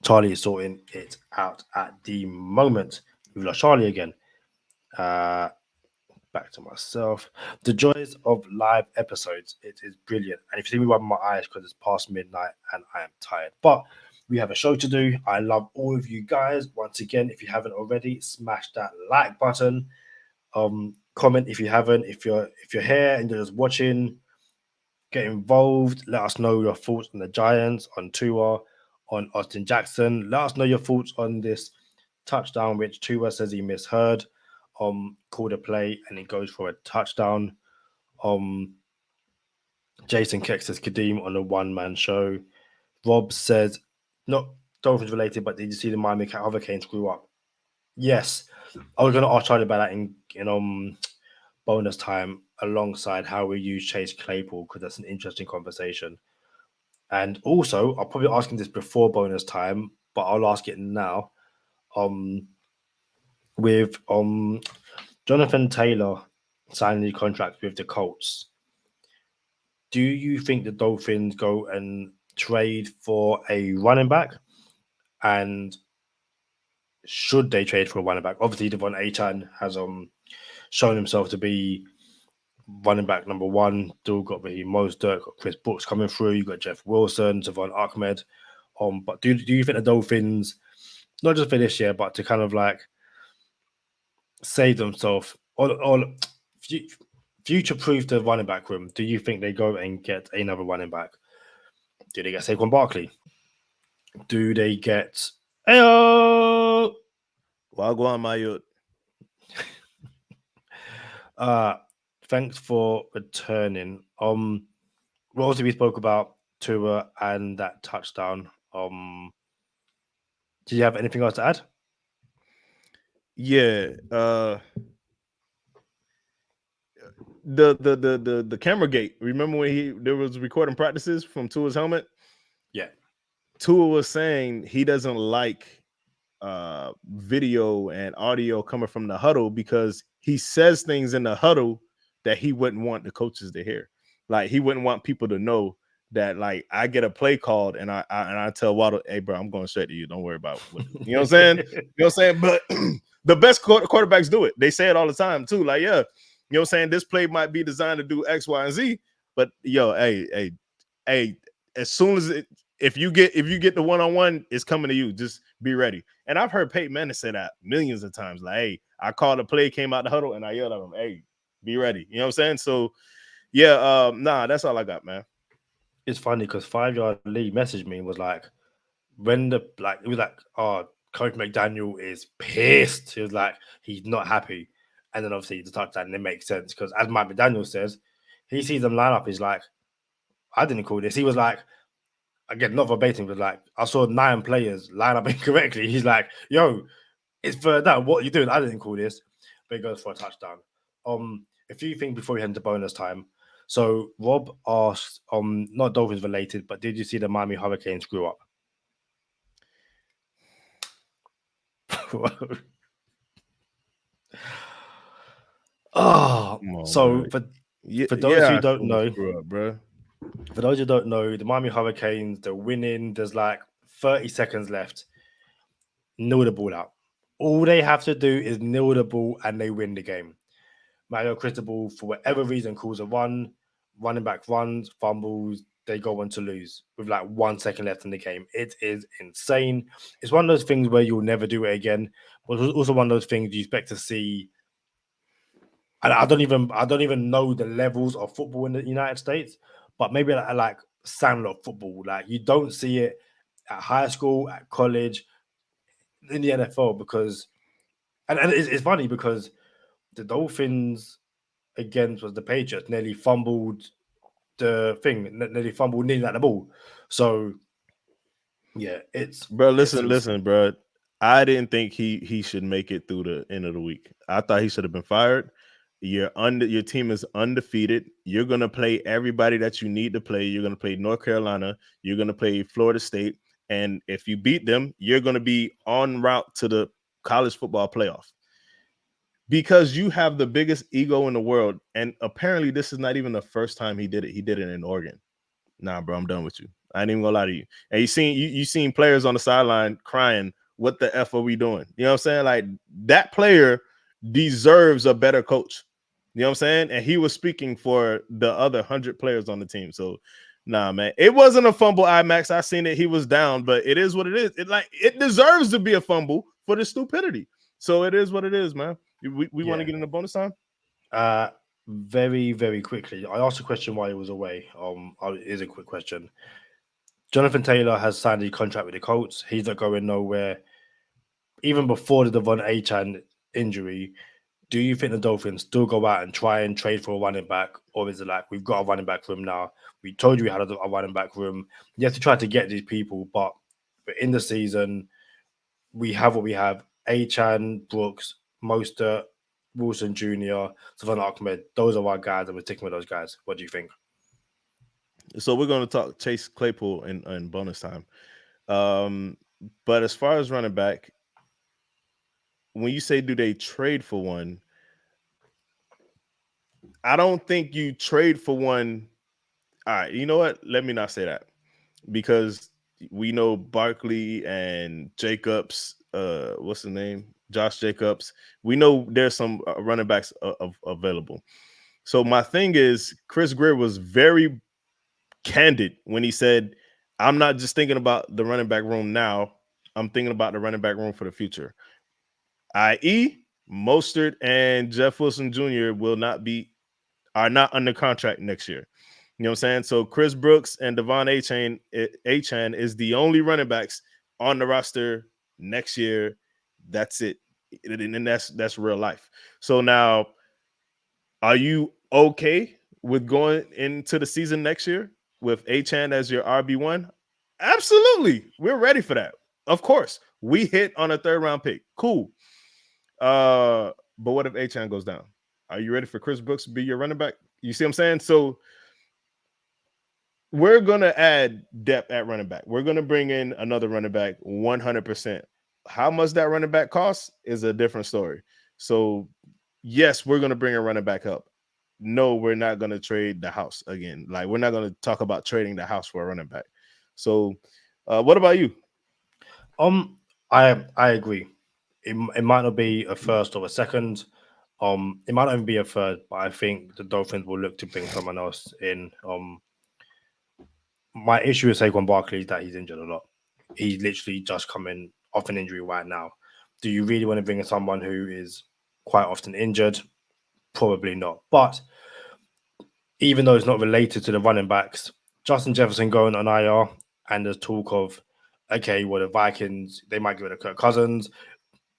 Charlie is sorting it out at the moment. We've lost Charlie again. Back to myself. The joys of live episodes. It is brilliant. And if you see me rubbing my eyes because it's past midnight and I am tired. But we have a show to do. I love all of you guys. Once again, if you haven't already, smash that like button. Comment if you haven't. If you're here and you're just watching, get involved. Let us know your thoughts on the Giants, on Tua, on Austin Jackson. Let us know your thoughts on this touchdown, which Tua says he misheard. Called a play and it goes for a touchdown. Jason Keck says Kadeem on a one-man show. Rob says, not Dolphins related, but did you see the Miami Hurricane screw up? Yes. I was going to ask Charlie about that in bonus time alongside how we use Chase Claypool, because that's an interesting conversation. And also, I'll probably ask him this before bonus time, but I'll ask it now. With Jonathan Taylor signing the contract with the Colts, do you think the Dolphins go and trade for a running back? And should they trade for a running back? Obviously, Devon Achan has shown himself to be running back number one. Still got Raheem Mostert, got Chris Brooks coming through. You got Jeff Wilson, Javon Ahmed. But do you think the Dolphins, not just for this year, but to kind of like save themselves or future proof the running back room? Do you think they go and get another running back? Do they get Saquon Barkley? Do they get Ayo? Wagwan Mayut. Thanks for returning. Obviously we spoke about Tua and that touchdown. Do you have anything else to add? Yeah. The camera gate. Remember when there was recording practices from Tua's helmet? Yeah. Tua was saying he doesn't like video and audio coming from the huddle because he says things in the huddle that he wouldn't want the coaches to hear. Like he wouldn't want people to know that like I get a play called and I tell Waddle, hey bro, I'm going straight to you. Don't worry about what you know what I'm saying. You know what I'm saying? But the best quarterbacks do it. They say it all the time too. Like, yeah, you know what I'm saying? This play might be designed to do X, Y, and Z. But yo, hey, as soon as if you get the one-on-one, it's coming to you. Just be ready. And I've heard Peyton Manning say that millions of times. Like, hey, I called a play, came out the huddle, and I yelled at him, hey, be ready. You know what I'm saying? So, yeah, that's all I got, man. It's funny because 5 Yard Lee messaged me and was like, oh, Coach McDaniel is pissed. He was like, he's not happy. And then obviously the touchdown, and it makes sense because as Mike McDaniel says, he sees them line up. He's like, I didn't call this. He was like, again, not verbatim, but like, I saw 9 players line up incorrectly. He's like, yo, it's for that. What are you doing? I didn't call this. But he goes for a touchdown. A few things before we head into bonus time. So Rob asked, not Dolphins related, but did you see the Miami Hurricanes screw up? So for those who don't know, for those who don't know, the Miami Hurricanes, they're winning. There's like 30 seconds left. Nil the ball out. All they have to do is nil the ball and they win the game. Mario Cristobal, for whatever reason, calls a run. Running back runs, fumbles. They go on to lose with like 1 second left in the game. It is insane. It's one of those things where you'll never do it again. But it's also one of those things you expect to see. And I don't even know the levels of football in the United States, but maybe like sandlot football. Like you don't see it at high school, at college, in the NFL because, and it's funny because the Dolphins against was the Patriots nearly fumbled nearly at the ball. So yeah, it's bro. Listen, bro. I didn't think he should make it through the end of the week. I thought he should have been fired. Your team is undefeated. You're gonna play everybody that you need to play. You're gonna play North Carolina. You're gonna play Florida State. And if you beat them, you're gonna be en route to the college football playoff. Because you have the biggest ego in the world, and apparently this is not even the first time he did it. He did it in Oregon. Nah, bro, I'm done with you. I ain't even gonna lie to you. And you seen players on the sideline crying, what the F are we doing? You know what I'm saying? Like that player deserves a better coach. You know what I'm saying? And he was speaking for the other 100 players on the team. So nah, man, it wasn't a fumble, IMAX. I seen it, he was down, but it is what it is. It deserves to be a fumble for the stupidity. So it is what it is, man. We want to get in the bonus time? Very, very quickly. I asked a question while he was away. It is a quick question. Jonathan Taylor has signed a contract with the Colts. He's not going nowhere. Even before the Devon Achan injury, do you think the Dolphins still go out and try and trade for a running back? Or is it like, we've got a running back room now. We told you we had a running back room. You have to try to get these people, but in the season, we have what we have. Achan, Brooks, Mostert, Wilson Jr., Savannah Ahmed. Those are our guys, and we're sticking with those guys. What do you think? So we're going to talk Chase Claypool in bonus time. But as far as running back, when you say do they trade for one, I don't think you trade for one. All right, you know what? Let me not say that because we know Barkley and Jacobs. What's the name? Josh Jacobs. We know there's some running backs available. So my thing is, Chris Greer was very candid when he said, "I'm not just thinking about the running back room now. I'm thinking about the running back room for the future." I.e., Mostert and Jeff Wilson Jr. are not under contract next year. You know what I'm saying? So Chris Brooks and Devon Achane is the only running backs on the roster next year. That's it. And that's real life. So now, are you okay with going into the season next year with Achane as your RB1? Absolutely. We're ready for that. Of course. We hit on a 3rd round pick. Cool. But what if Achane goes down? Are you ready for Chris Brooks to be your running back? You see what I'm saying? So we're going to add depth at running back. We're going to bring in another running back 100%. How much that running back costs is a different story. So, yes, we're going to bring a running back up. No, we're not going to trade the house again. Like, we're not going to talk about trading the house for a running back. So, what about you? I agree. It might not be a first or a second. It might not even be a third, but I think the Dolphins will look to bring someone else in. My issue with Saquon Barkley is that he's injured a lot. He's literally just coming off an injury right now. Do you really want to bring in someone who is quite often injured? Probably not. But even though it's not related to the running backs, Justin Jefferson going on IR, and there's talk of, okay, well, the Vikings, they might give it to Kirk Cousins.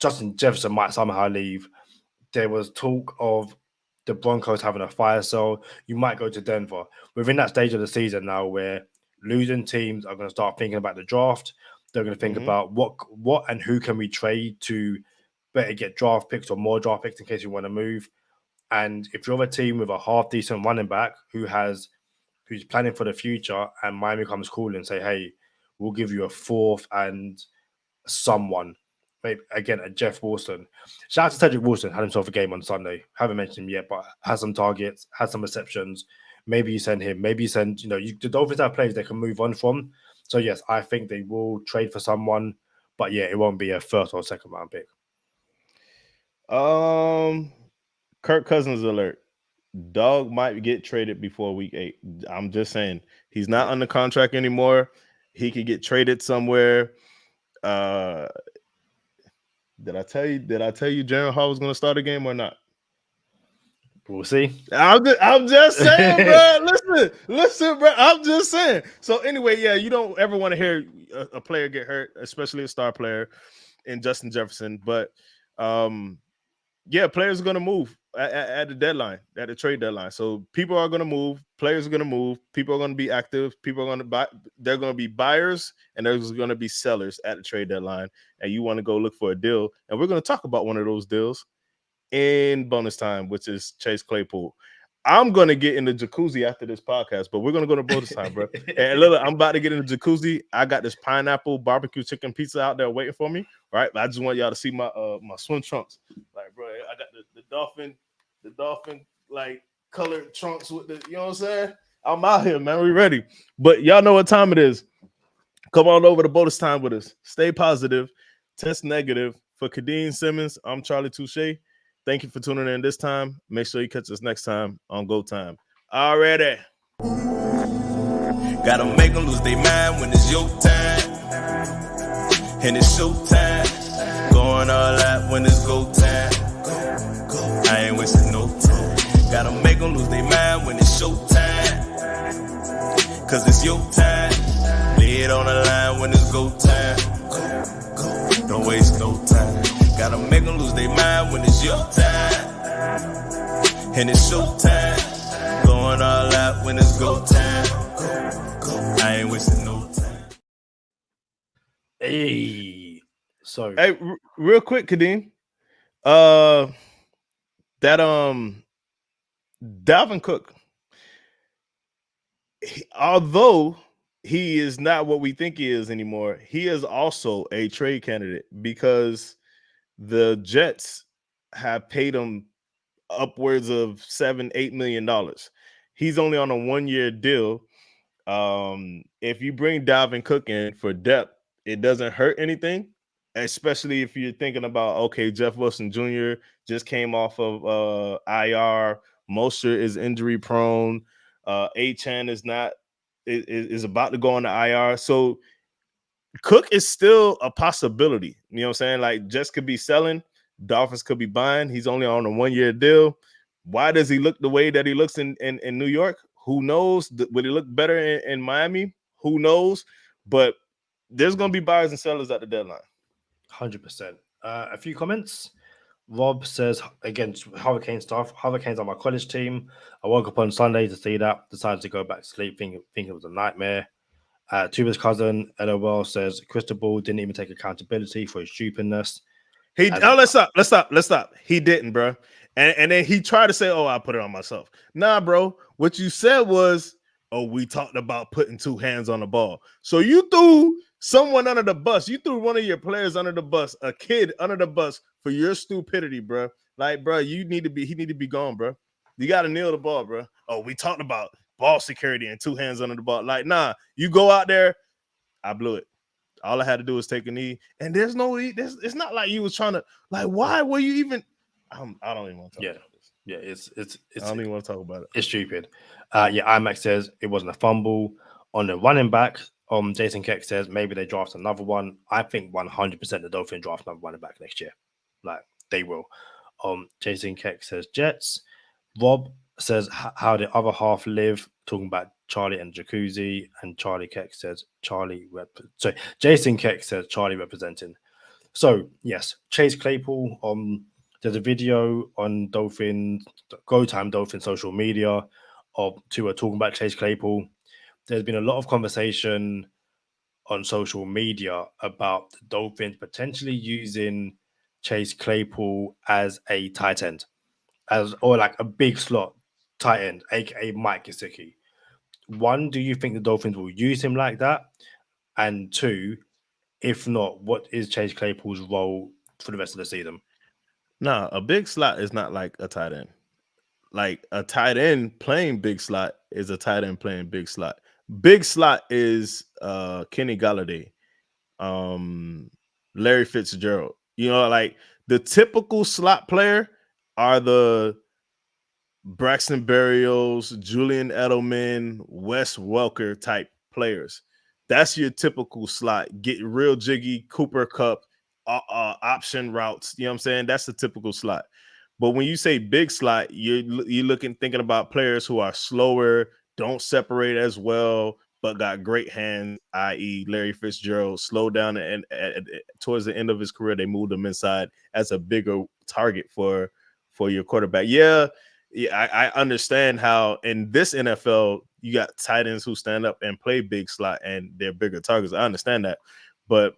Justin Jefferson might somehow leave. There was talk of the Broncos having a fire sale. You might go to Denver. We're in that stage of the season now where losing teams are going to start thinking about the draft. They're going to think about what and who can we trade to better get draft picks or more draft picks in case you want to move. And if you're a team with a half decent running back who's planning for the future, and Miami comes calling and say, "Hey, we'll give you a 4th and someone." Maybe again a Jeff Wilson. Shout out to Cedric Wilson, had himself a game on Sunday. Haven't mentioned him yet, but has some targets, has some receptions. Maybe you send him. Maybe you send. The Dolphins have players they can move on from. So yes, I think they will trade for someone, but yeah, it won't be a 1st or 2nd round pick. Kirk Cousins alert. Dog might get traded before week 8. I'm just saying he's not under contract anymore. He could get traded somewhere. Did I tell you Jaren Hall was going to start a game or not? We'll see. I'm just saying, bro. Listen, bro. I'm just saying. So anyway, yeah, you don't ever want to hear a player get hurt, especially a star player in Justin Jefferson. But yeah, players are going to move at the deadline, at the trade deadline. So people are going to move. Players are going to move. People are going to be active. People are going to buy. They're going to be buyers and there's going to be sellers at the trade deadline. And you want to go look for a deal. And we're going to talk about one of those deals in bonus time, which is Chase Claypool. I'm going to get in the jacuzzi after this podcast, but we're going to go to bonus time, bro. And look, I'm about to get in the jacuzzi. I got this pineapple barbecue chicken pizza out there waiting for me. Right? I just want y'all to see my my swim trunks. Like, bro, I got the dolphin like colored trunks with the, you know what I'm saying? I'm out here, man. We ready. But y'all know what time it is. Come on over to bonus time with us. Stay positive. Test negative. For Kadeen Simmons, I'm Charlie Touche. Thank you for tuning in this time. Make sure you catch us next time on Go Time. Already. Gotta make them lose their mind when it's your time. And it's show time. Going all out when it's go time. I ain't wasting no time. Gotta make them lose their mind when it's show time. Cause it's your time. Lay it on the line when it's go time. Don't waste no time. Gotta make them lose their mind when it's your time. And it's show time. Going all out when it's go time. I ain't wasting no time. Hey. So Hey, real quick, Kadeem. That Dalvin Cook, although he is not what we think he is anymore, he is also a trade candidate because the Jets have paid him upwards of $7-8 million. He's only on a 1-year deal. If you bring Dalvin Cook in for depth, it doesn't hurt anything, especially if you're thinking about, okay, Jeff Wilson Jr. just came off of IR. Mostert is injury prone. A-Chan is not is about to go on the IR. So Cook is still a possibility. You know what I'm saying? Like, Jets could be selling, Dolphins could be buying. He's only on a 1-year deal. Why does he look the way that he looks in New York? Who knows? Would he look better in Miami? Who knows? But there's going to be buyers and sellers at the deadline. 100%. A few comments. Rob says, again, Hurricane stuff. Hurricanes are my college team. I woke up on Sunday to see that. Decided to go back to sleep, think it was a nightmare. Tuba's cousin, LOL, says Cristobal didn't even take accountability for his stupidness. Let's stop. He didn't, bro. And then he tried to say, "Oh, I put it on myself." Nah, bro. What you said was, "Oh, we talked about putting 2 hands on the ball." So you threw someone under the bus. You threw one of your players under the bus, a kid under the bus for your stupidity, bro. Like, bro, he need to be gone, bro. You got to kneel the ball, bro. Oh, we talked about ball security and 2 hands under the ball. Like, nah, you go out there. I blew it. All I had to do was take a knee, and there's no. It's not like you was trying to. Like, why were you even? I don't even want to talk about this. Yeah, it's. I don't even want to talk about it. It's stupid. IMAX says it wasn't a fumble on the running back. Jason Keck says maybe they draft another one. I think 100% the Dolphins draft another running back next year. Like, they will. Jason Keck says Jets. Rob says how the other half live, talking about Charlie and Jacuzzi, and Charlie Keck says Jason Keck says Charlie representing. So yes, Chase Claypool. There's a video on Go Time Dolphin social media of Tua talking about Chase Claypool. There's been a lot of conversation on social media about the Dolphins potentially using Chase Claypool as a tight end, or like a big slot tight end, aka Mike Gesicki. One, do you think the Dolphins will use him like that? And two, if not, what is Chase Claypool's role for the rest of the season? Nah, a big slot is not like a tight end. Like, a tight end playing big slot is a tight end playing big slot. Big slot is Kenny Galladay, Larry Fitzgerald. You know, like, the typical slot player are the Braxton Berrios, Julian Edelman, Wes Welker type players. That's your typical slot. Get real jiggy, Cooper Kupp, option routes. You know what I'm saying? That's the typical slot. But when you say big slot, you're thinking about players who are slower, don't separate as well, but got great hands, i.e. Larry Fitzgerald. Slow down, and towards the end of his career, they moved him inside as a bigger target for your quarterback. Yeah, I understand how in this NFL you got tight ends who stand up and play big slot and they're bigger targets. I understand that, but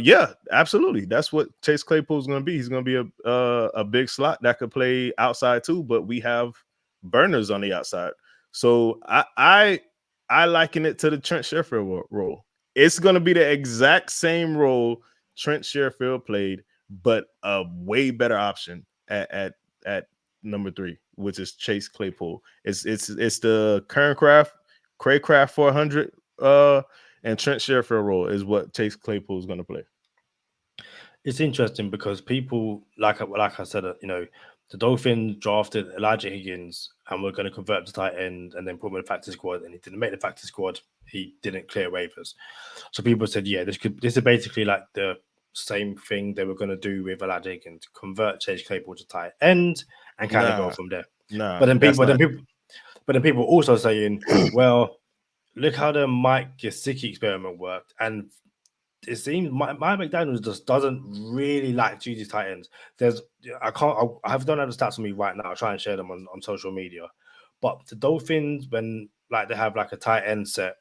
yeah, absolutely, that's what Chase Claypool is going to be. He's going to be a big slot that could play outside too. But we have burners on the outside, so I liken it to the Trent Sherfield role. It's going to be the exact same role Trent Sherfield played, but a way better option at number 3, which is Chase Claypool. It's the Craycraft 400 and Trent Sherfield role is what Chase Claypool is going to play. It's interesting because people, like I said, the Dolphins drafted Elijah Higgins and we're going to convert to tight end and then put him in the factory squad, and he didn't make the factory squad. He didn't clear waivers. So people said, yeah, this is basically like the same thing they were going to do with Elijah Higgins, convert Chase Claypool to tight end and kind of go from there. But then people also saying, well, look how the Mike Gesicki experiment worked, and it seems Mike McDaniels just doesn't really like to use his tight ends. I don't have the stats on me right now. I'll try and share them on social media. But the Dolphins, when they have like a tight end set,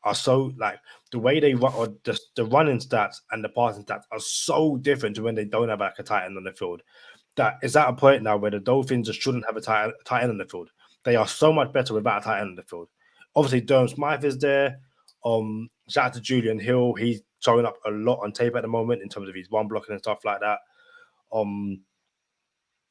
are so like the way they run, or just the running stats and the passing stats are so different to when they don't have like a tight end on the field. That is at a point now where the Dolphins just shouldn't have a tight end on the field. They are so much better without a tight end on the field. Obviously, Durham Smythe is there. Shout out to Julian Hill. He's showing up a lot on tape at the moment in terms of his run blocking and stuff like that.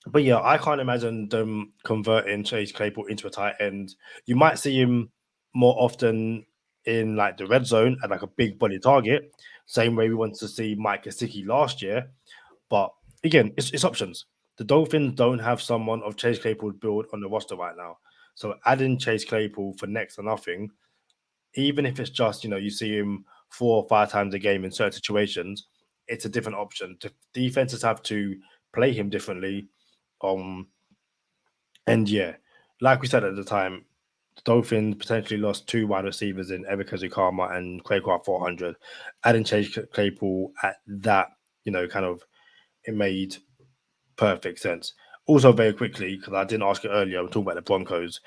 But yeah, I can't imagine them converting Chase Claypool into a tight end. You might see him more often in like the red zone and like a big body target. Same way we wanted to see Mike Gesicki last year. But again, it's options. The Dolphins don't have someone of Chase Claypool's build on the roster right now. So adding Chase Claypool for next to nothing, even if it's just, you see him 4 or 5 times a game in certain situations, it's a different option. Defenses have to play him differently. And yeah, like we said at the time, the Dolphins potentially lost 2 wide receivers in Erica Zukama and Quayquan 400. Adding Chase Claypool at that, kind of, it made perfect sense. Also, very quickly, because I didn't ask it earlier, I'm talking about the Broncos.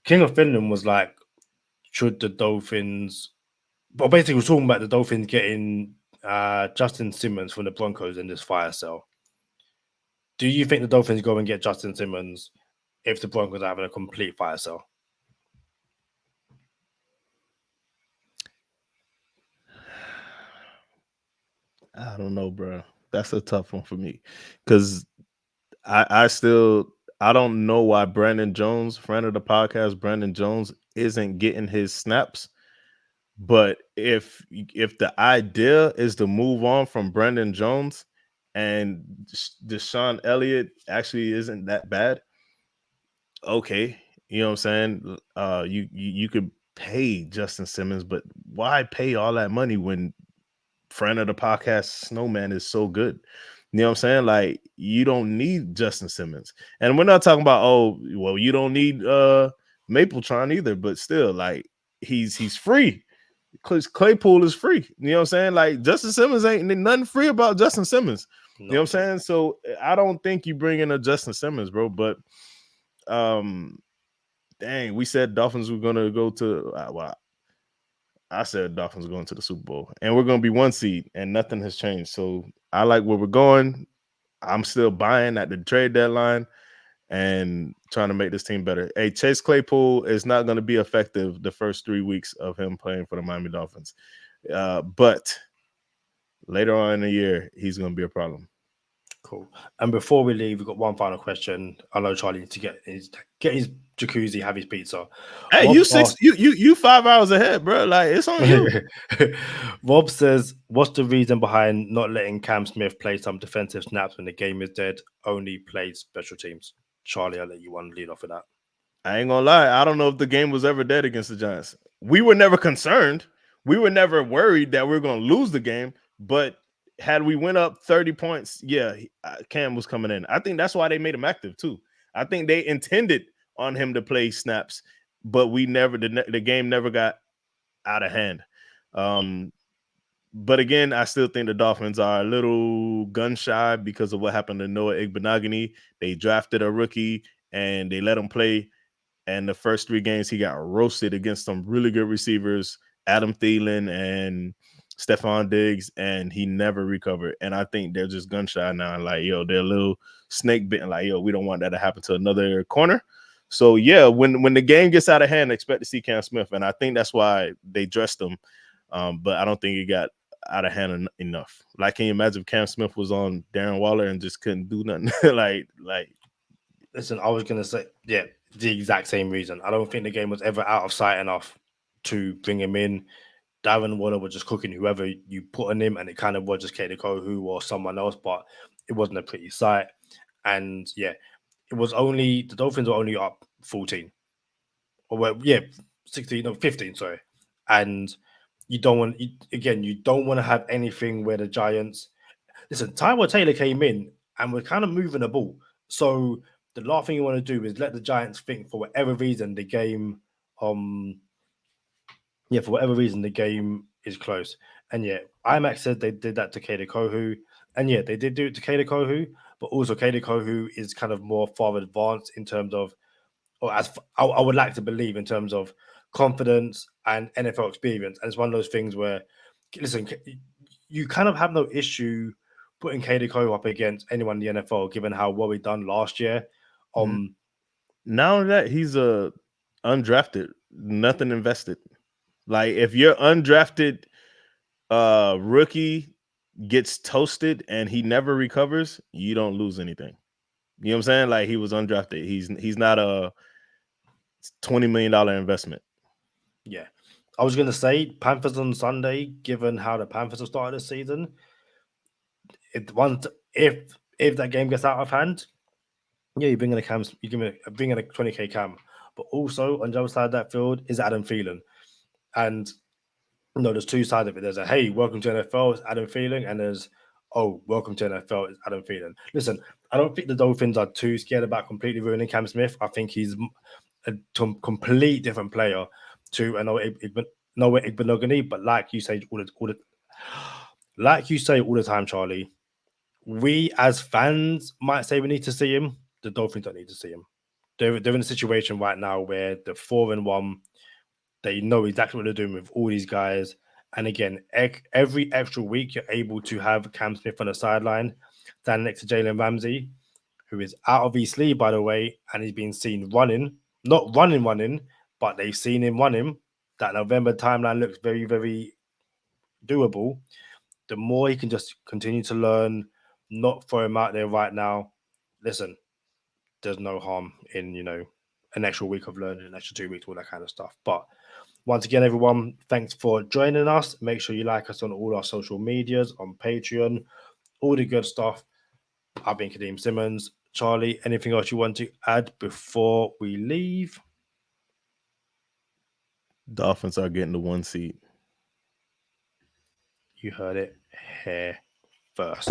King of Finland was like, should the Dolphins... Well, basically, we're talking about the Dolphins getting Justin Simmons from the Broncos in this fire sale. Do you think the Dolphins go and get Justin Simmons if the Broncos are having a complete fire sale? I don't know, bro. That's a tough one for me because I don't know why Brandon Jones, friend of the podcast, Brandon Jones, isn't getting his snaps. But if the idea is to move on from Brandon Jones and Deshaun Elliott actually isn't that bad, okay, you know what I'm saying? You could pay Justin Simmons, but why pay all that money when friend of the podcast Snowman is so good? You know what I'm saying? Like, you don't need Justin Simmons. And we're not talking about, oh, well, you don't need Mapletron either, but still, like, he's free. Because Claypool is free. You know what I'm saying? Like, Justin Simmons ain't nothing free about Justin Simmons. You know what I'm saying? So I don't think you bring in a Justin Simmons, bro. But dang, we said Dolphins were gonna go to well, I said Dolphins going to the Super Bowl, and we're gonna be 1 seed, and nothing has changed. So I like where we're going. I'm still buying at the trade deadline and trying to make this team better. Hey, Chase Claypool is not going to be effective the first 3 weeks of him playing for the Miami Dolphins. But later on in the year, he's going to be a problem. Cool. And before we leave, we've got one final question. I know Charlie needs to get his jacuzzi, have his pizza. Hey, Rob you 5 hours ahead, bro. Like, it's on you. Rob says, what's the reason behind not letting Cam Smith play some defensive snaps when the game is dead? Only played special teams. Charlie, I'll let you one lead off of that. I ain't gonna lie. I don't know if the game was ever dead against the Giants. We were never concerned. We were never worried that we were going to lose the game. But had we went up 30 points, yeah, Cam was coming in. I think that's why they made him active too. I think they intended on him to play snaps, but the game never got out of hand. But again, I still think the Dolphins are a little gun shy because of what happened to Noah Igbenogany. They drafted a rookie and they let him play. And the first 3 games, he got roasted against some really good receivers, Adam Thielen and Stephon Diggs, and he never recovered. And I think they're just gun shy now. Like, yo, they're a little snake bitten. Like, yo, we don't want that to happen to another corner. So, yeah, when the game gets out of hand, expect to see Cam Smith. And I think that's why they dressed him. But I don't think it got out of hand enough. Like, can you imagine if Cam Smith was on Darren Waller and just couldn't do nothing? like. Listen, I was going to say, yeah, the exact same reason. I don't think the game was ever out of sight enough to bring him in. Darren Waller was just cooking whoever you put on him, and it kind of was just Katie Kohu or someone else, but it wasn't a pretty sight. And yeah, it was only the Dolphins were only up 14. Or well, yeah, 16, no, 15, sorry. And you don't want to have anything where the Giants listen, Tyrod Taylor came in and we're kind of moving the ball. So the last thing you want to do is let the Giants think for whatever reason the game is close. And yeah, IMAX said they did that to Kader Kohu. And yeah, they did do it to Kader Kohu, but also Kader Kohu is kind of more far advanced in terms of, or as I would like to believe, in terms of confidence and NFL experience. And it's one of those things where, listen, you kind of have no issue putting Kader Kohu up against anyone in the NFL, given how well he done last year. Not only that, he's a undrafted, nothing invested. Like, if your undrafted rookie gets toasted and he never recovers, you don't lose anything. You know what I'm saying? Like, he was undrafted. He's not a $20 million investment. Yeah. I was going to say Panthers on Sunday, given how the Panthers have started the season. If that game gets out of hand, yeah, you bring in a 20K cam. But also on the other side of that field is Adam Thielen. And there's two sides of it. There's a hey, welcome to NFL, it's Adam Thielen, and there's welcome to NFL, it's Adam Thielen. Listen, I don't think the Dolphins are too scared about completely ruining Cam Smith. I think he's a complete different player to Noah Igbenogany, but like you say all the time, Charlie, we as fans might say we need to see him. The Dolphins don't need to see him. They're in a situation right now where they're 4-1. They know exactly what they're doing with all these guys. And again, every extra week, you're able to have Cam Smith on the sideline, standing next to Jalen Ramsey, who is out of his sleeve, by the way, and he's been seen running, not running, but they've seen him running. That November timeline looks very, very doable. The more he can just continue to learn, not throw him out there right now. Listen, there's no harm in, an extra week of learning, an extra 2 weeks, all that kind of stuff. But once again, everyone, thanks for joining us. Make sure you like us on all our social medias, on Patreon, all the good stuff. I've been Kadeem Simmons. Charlie, anything else you want to add before we leave? Dolphins are getting the 1 seed. You heard it here first.